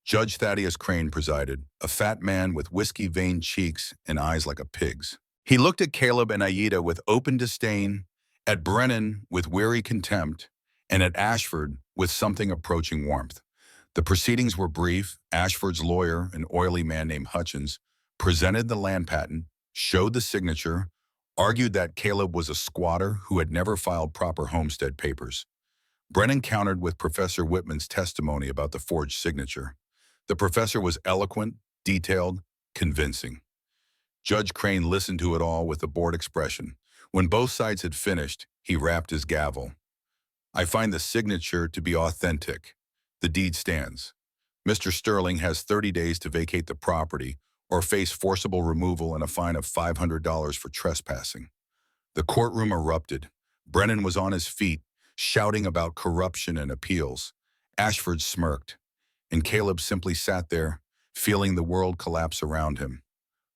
Judge Thaddeus Crane presided, a fat man with whiskey-veined cheeks and eyes like a pig's. He looked at Caleb and Aayita with open disdain, at Brennan with weary contempt, and at Ashford with something approaching warmth. The proceedings were brief. Ashford's lawyer, an oily man named Hutchins, presented the land patent, showed the signature, argued that Caleb was a squatter who had never filed proper homestead papers. Brennan countered with Professor Whitman's testimony about the forged signature. The professor was eloquent, detailed, convincing. Judge Crane listened to it all with a bored expression. When both sides had finished, he rapped his gavel. I find the signature to be authentic. The deed stands. Mr. Sterling has 30 days to vacate the property or face forcible removal and a fine of $500 for trespassing. The courtroom erupted. Brennan was on his feet, shouting about corruption and appeals. Ashford smirked, and Caleb simply sat there, feeling the world collapse around him.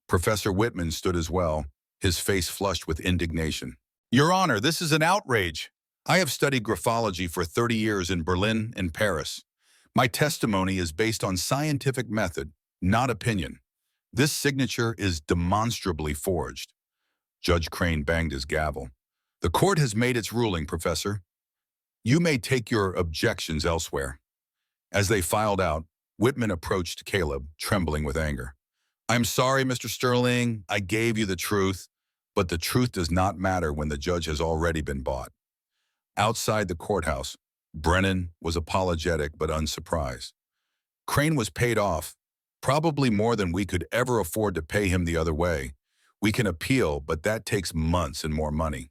Professor Whitman stood as well, his face flushed with indignation. Your Honor, this is an outrage. I have studied graphology for 30 years in Berlin and Paris. My testimony is based on scientific method, not opinion. This signature is demonstrably forged. Judge Crane banged his gavel. The court has made its ruling, Professor. You may take your objections elsewhere. As they filed out, Whitman approached Caleb, trembling with anger. I'm sorry, Mr. Sterling, I gave you the truth, but the truth does not matter when the judge has already been bought. Outside the courthouse, Brennan was apologetic but unsurprised. Crane was paid off, probably more than we could ever afford to pay him the other way. We can appeal, but that takes months and more money.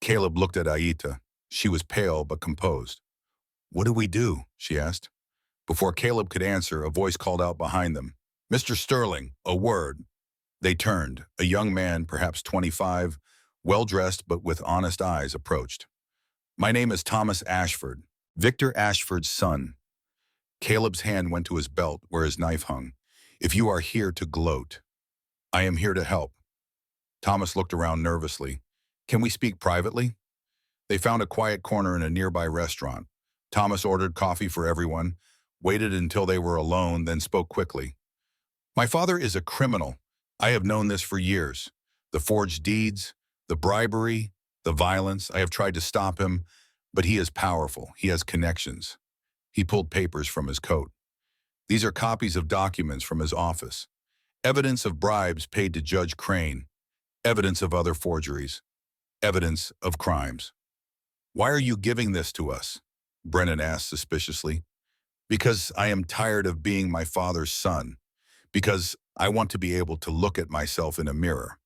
Caleb looked at Aayita. She was pale but composed. "What do we do?" she asked. Before Caleb could answer, a voice called out behind them, "Mr. Sterling, a word." They turned. A young man, perhaps 25, well-dressed but with honest eyes, approached. "My name is Thomas Ashford, Victor Ashford's son." Caleb's hand went to his belt where his knife hung. "If you are here to gloat, I am here to help." Thomas looked around nervously. "Can we speak privately?" They found a quiet corner in a nearby restaurant. Thomas ordered coffee for everyone, waited until they were alone, then spoke quickly. "My father is a criminal. I have known this for years. The forged deeds, the bribery, the violence. I have tried to stop him, but he is powerful. He has connections." He pulled papers from his coat. "These are copies of documents from his office. Evidence of bribes paid to Judge Crane. Evidence of other forgeries. Evidence of crimes." "Why are you giving this to us?" Brennan asked suspiciously. "Because I am tired of being my father's son. Because I want to be able to look at myself in a mirror."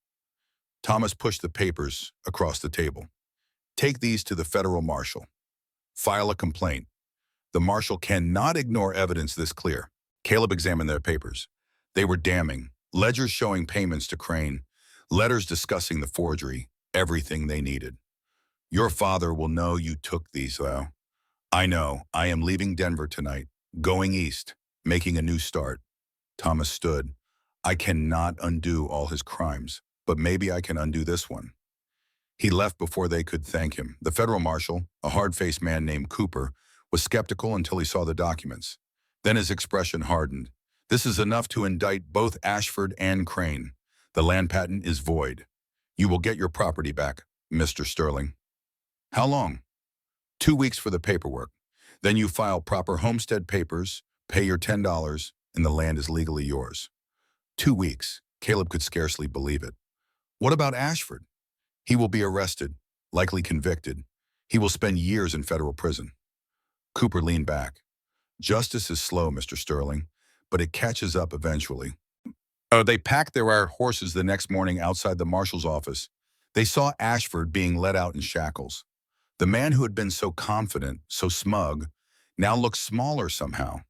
Thomas pushed the papers across the table. "Take these to the federal marshal. File a complaint. The marshal cannot ignore evidence this clear." Caleb examined their papers. They were damning. Ledgers showing payments to Crane. Letters discussing the forgery. Everything they needed. "Your father will know you took these, though." "I know. I am leaving Denver tonight. Going east. Making a new start." Thomas stood. "I cannot undo all his crimes, but maybe I can undo this one." He left before they could thank him. The federal marshal, a hard-faced man named Cooper, was skeptical until he saw the documents. Then his expression hardened. "This is enough to indict both Ashford and Crane. The land patent is void. You will get your property back, Mr. Sterling." "How long?" "2 weeks for the paperwork. Then you file proper homestead papers, pay your $10, and the land is legally yours." 2 weeks. Caleb could scarcely believe it. "What about Ashford?" "He will be arrested, likely convicted. He will spend years in federal prison." Cooper leaned back. "Justice is slow, Mr. Sterling, but it catches up eventually." They packed their horses the next morning outside the marshal's office. They saw Ashford being led out in shackles. The man who had been so confident, so smug, now looked smaller somehow.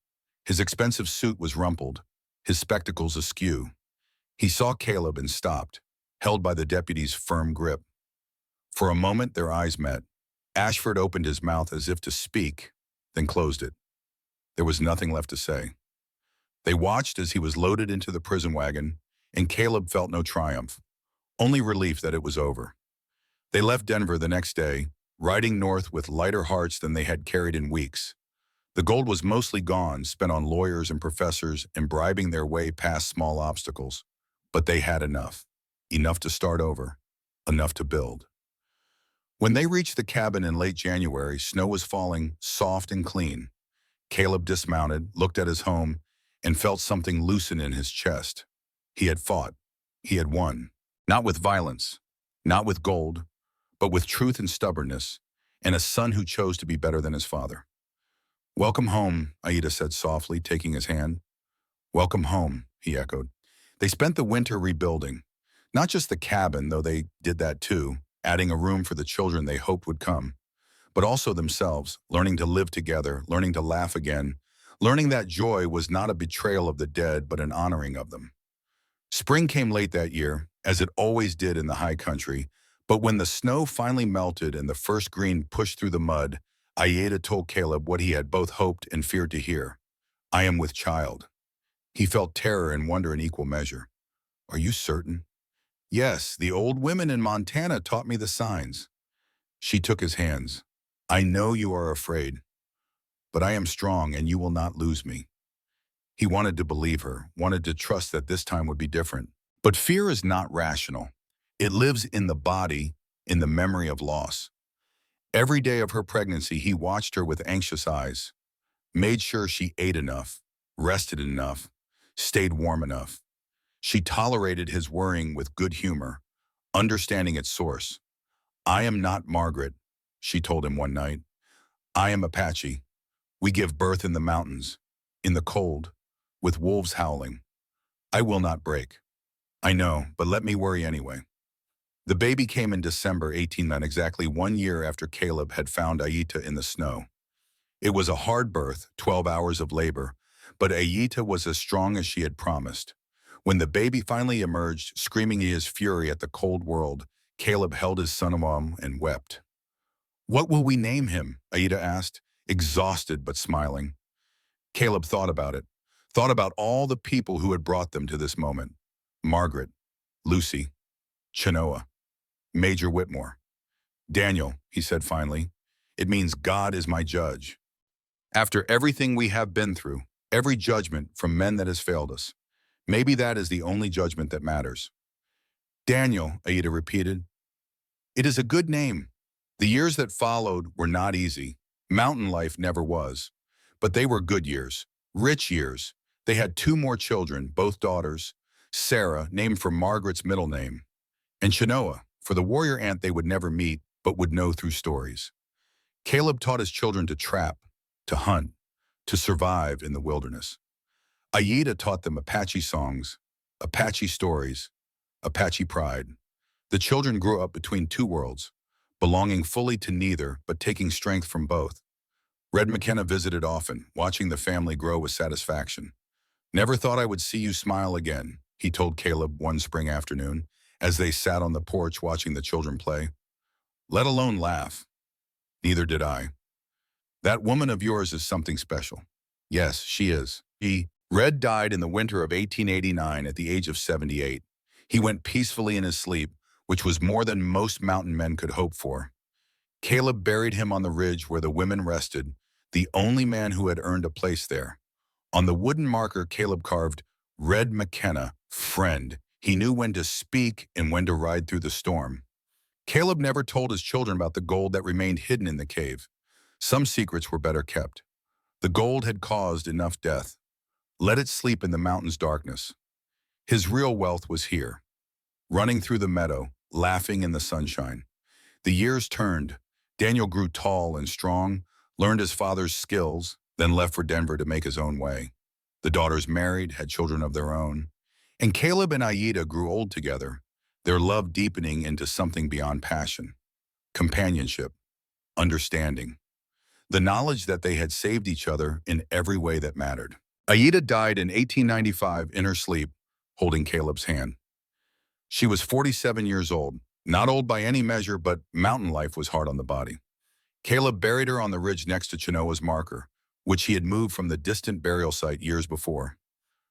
His expensive suit was rumpled, his spectacles askew. He saw Caleb and stopped, held by the deputy's firm grip. For a moment, their eyes met. Ashford opened his mouth as if to speak, then closed it. There was nothing left to say. They watched as he was loaded into the prison wagon, and Caleb felt no triumph, only relief that it was over. They left Denver the next day, riding north with lighter hearts than they had carried in weeks. The gold was mostly gone, spent on lawyers and professors and bribing their way past small obstacles. But they had enough. Enough to start over. Enough to build. When they reached the cabin in late January, snow was falling, soft and clean. Caleb dismounted, looked at his home, and felt something loosen in his chest. He had fought. He had won. Not with violence, not with gold, but with truth and stubbornness, and a son who chose to be better than his father. "Welcome home," Aayita said softly, taking his hand. "Welcome home," he echoed. They spent the winter rebuilding. Not just the cabin, though they did that too, adding a room for the children they hoped would come, but also themselves, learning to live together, learning to laugh again, learning that joy was not a betrayal of the dead, but an honoring of them. Spring came late that year, as it always did in the high country, but when the snow finally melted and the first green pushed through the mud, Aayita told Caleb what he had both hoped and feared to hear. "I am with child." He felt terror and wonder in equal measure. "Are you certain?" "Yes, the old women in Montana taught me the signs." She took his hands. "I know you are afraid, but I am strong and you will not lose me." He wanted to believe her, wanted to trust that this time would be different. But fear is not rational. It lives in the body, in the memory of loss. Every day of her pregnancy, he watched her with anxious eyes, made sure she ate enough, rested enough, stayed warm enough. She tolerated his worrying with good humor, understanding its source. "I am not Margaret," she told him one night. "I am Apache. We give birth in the mountains, in the cold, with wolves howling. I will not break." "I know, but let me worry anyway." The baby came in December 1899, exactly 1 year after Caleb had found Aayita in the snow. It was a hard birth, 12 hours of labor, but Aayita was as strong as she had promised. When the baby finally emerged, screaming his fury at the cold world, Caleb held his son arm and wept. "What will we name him?" Aayita asked, exhausted but smiling. Caleb thought about it, thought about all the people who had brought them to this moment. Margaret, Lucy, Chenoa, Major Whitmore. "Daniel," he said finally, "it means God is my judge. After everything we have been through, every judgment from men that has failed us, maybe that is the only judgment that matters." "Daniel," Aayita repeated. "It is a good name." The years that followed were not easy. Mountain life never was. But they were good years, rich years. They had two more children, both daughters, Sarah, named for Margaret's middle name, and Chenoa, for the warrior ant they would never meet but would know through stories. Caleb taught his children to trap, to hunt, to survive in the wilderness. Aayita taught them Apache songs, Apache stories, Apache pride. The children grew up between two worlds, belonging fully to neither but taking strength from both. Red McKenna visited often, watching the family grow with satisfaction. "Never thought I would see you smile again," he told Caleb one spring afternoon, as they sat on the porch watching the children play. "Let alone laugh." "Neither did I." "That woman of yours is something special." "Yes, she is." Red died in the winter of 1889 at the age of 78. He went peacefully in his sleep, which was more than most mountain men could hope for. Caleb buried him on the ridge where the women rested, the only man who had earned a place there. On the wooden marker, Caleb carved, "Red McKenna, friend." He knew when to speak and when to ride through the storm. Caleb never told his children about the gold that remained hidden in the cave. Some secrets were better kept. The gold had caused enough death. Let it sleep in the mountain's darkness. His real wealth was here, running through the meadow, laughing in the sunshine. The years turned. Daniel grew tall and strong, learned his father's skills, then left for Denver to make his own way. The daughters married, had children of their own. And Caleb and Aayita grew old together, their love deepening into something beyond passion. Companionship, understanding. The knowledge that they had saved each other in every way that mattered. Aayita died in 1895 in her sleep, holding Caleb's hand. She was 47 years old, not old by any measure, but mountain life was hard on the body. Caleb buried her on the ridge next to Chenoa's marker, which he had moved from the distant burial site years before.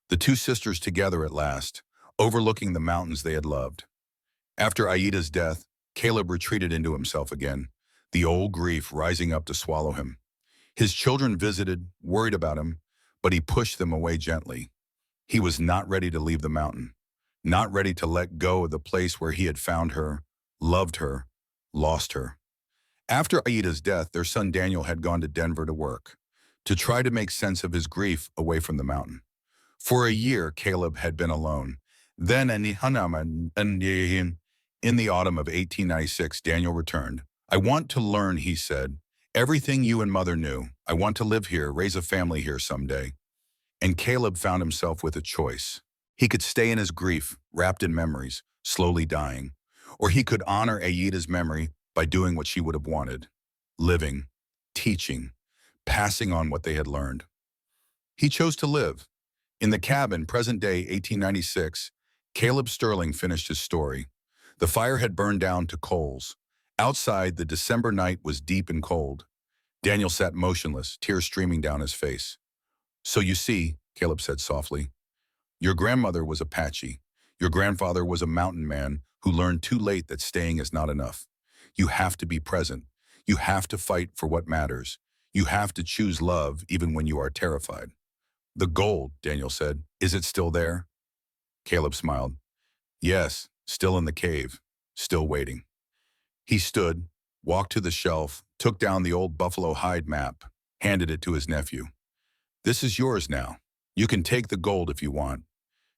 The two sisters together at last, overlooking the mountains they had loved. After Aayita's death, Caleb retreated into himself again, the old grief rising up to swallow him. His children visited, worried about him, but he pushed them away gently. He was not ready to leave the mountain, not ready to let go of the place where he had found her, loved her, lost her. After Aayita's death, their son Daniel had gone to Denver to work, to try to make sense of his grief away from the mountain. For a year, Caleb had been alone. Then in the autumn of 1896, Daniel returned. "I want to learn," he said, "everything you and Mother knew. I want to live here, raise a family here someday." And Caleb found himself with a choice. He could stay in his grief, wrapped in memories, slowly dying. Or he could honor Aayita's memory by doing what she would have wanted, living, teaching, passing on what they had learned. He chose to live. In the cabin, present-day 1896, Caleb Sterling finished his story. The fire had burned down to coals. Outside, the December night was deep and cold. Daniel sat motionless, tears streaming down his face. "So you see," Caleb said softly, "your grandmother was Apache. Your grandfather was a mountain man who learned too late that staying is not enough. You have to be present. You have to fight for what matters. You have to choose love even when you are terrified." "The gold," Daniel said, "is it still there?" Caleb smiled. "Yes, still in the cave, still waiting." He stood, walked to the shelf, took down the old buffalo hide map, handed it to his nephew. "This is yours now. You can take the gold if you want.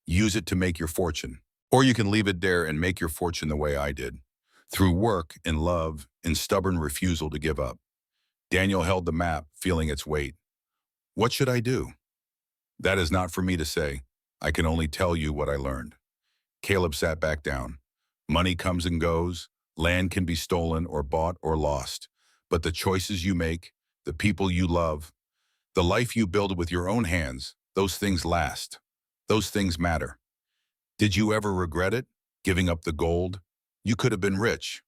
Use it to make your fortune. Or you can leave it there and make your fortune the way I did. Through work and love and stubborn refusal to give up." Daniel held the map, feeling its weight. "What should I do?" "That is not for me to say. I can only tell you what I learned." Caleb sat back down. "Money comes and goes. Land can be stolen or bought or lost. But the choices you make, the people you love, the life you build with your own hands, those things last. Those things matter. Did you ever regret it? Giving up the gold? You could have been rich.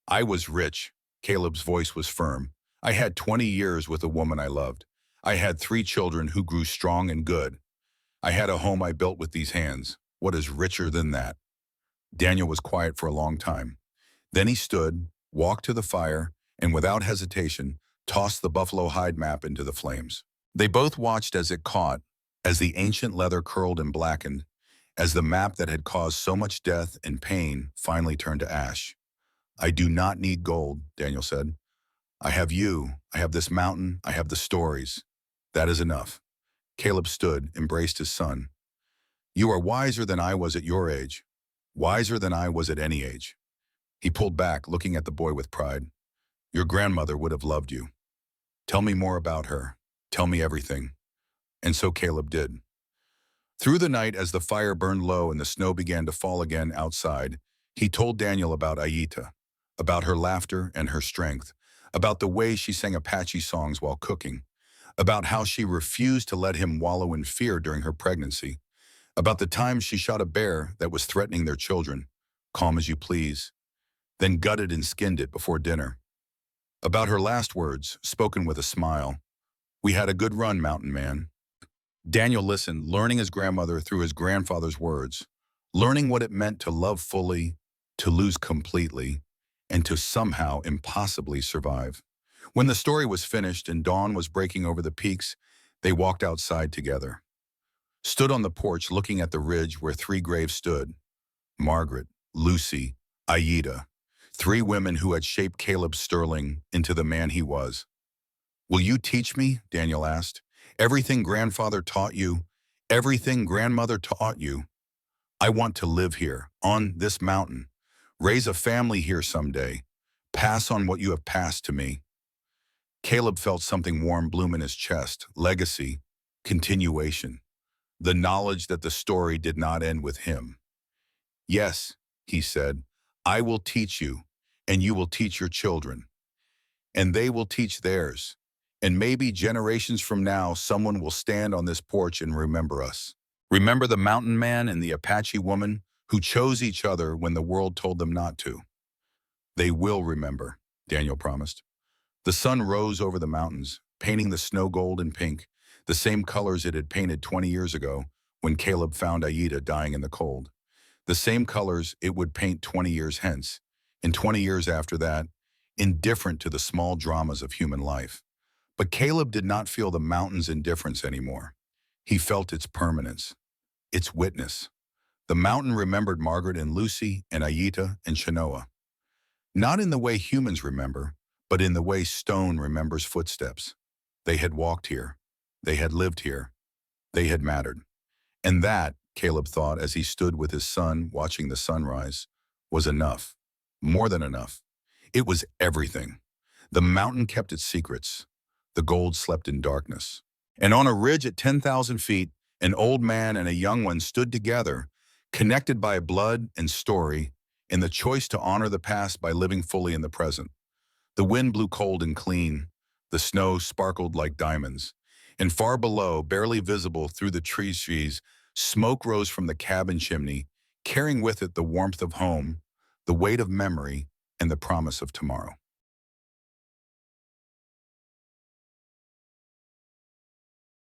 I was rich. Caleb's voice was firm. I had 20 years with a woman I loved. I had 3 children who grew strong and good. I had a home I built with these hands. What is richer than that? Daniel was quiet for a long time. Then he stood, walked to the fire, and without hesitation, tossed the buffalo hide map into the flames. They both watched as it caught, as the ancient leather curled and blackened, as the map that had caused so much death and pain finally turned to ash. I do not need gold, Daniel said. I have you, I have this mountain, I have the stories. That is enough. Caleb stood, embraced his son. You are wiser than I was at your age, wiser than I was at any age. He pulled back, looking at the boy with pride. Your grandmother would have loved you. Tell me more about her. Tell me everything. And so Caleb did. Through the night, as the fire burned low and the snow began to fall again outside, he told Daniel about Aayita, about her laughter and her strength, about the way she sang Apache songs while cooking, about how she refused to let him wallow in fear during her pregnancy, about the time she shot a bear that was threatening their children, calm as you please, then gutted and skinned it before dinner, about her last words, spoken with a smile. We had a good run, mountain man. Daniel listened, learning his grandmother through his grandfather's words, learning what it meant to love fully, to lose completely, and to somehow impossibly survive. When the story was finished and dawn was breaking over the peaks, they walked outside together. Stood on the porch looking at the ridge where 3 graves stood. Margaret, Lucy, Aayita, 3 women who had shaped Caleb Sterling into the man he was. Will you teach me? Daniel asked. Everything grandfather taught you, everything grandmother taught you. I want to live here, on this mountain, raise a family here someday, pass on what you have passed to me. Caleb felt something warm bloom in his chest, legacy, continuation, the knowledge that the story did not end with him. Yes, he said, I will teach you, and you will teach your children, and they will teach theirs. And maybe generations from now, someone will stand on this porch and remember us. Remember the mountain man and the Apache woman who chose each other when the world told them not to. They will remember, Daniel promised. The sun rose over the mountains, painting the snow gold and pink, the same colors it had painted 20 years ago when Caleb found Aayita dying in the cold. The same colors it would paint 20 years hence, and 20 years after that, indifferent to the small dramas of human life. But Caleb did not feel the mountain's indifference anymore. He felt its permanence, its witness. The mountain remembered Margaret and Lucy and Aayita and Chenoa. Not in the way humans remember, but in the way stone remembers footsteps. They had walked here. They had lived here. They had mattered. And that, Caleb thought as he stood with his son watching the sunrise, was enough. More than enough. It was everything. The mountain kept its secrets. The gold slept in darkness. And on a ridge at 10,000 feet, an old man and a young one stood together, connected by blood and story, in the choice to honor the past by living fully in the present. The wind blew cold and clean. The snow sparkled like diamonds. And far below, barely visible through the trees, smoke rose from the cabin chimney, carrying with it the warmth of home, the weight of memory, and the promise of tomorrow.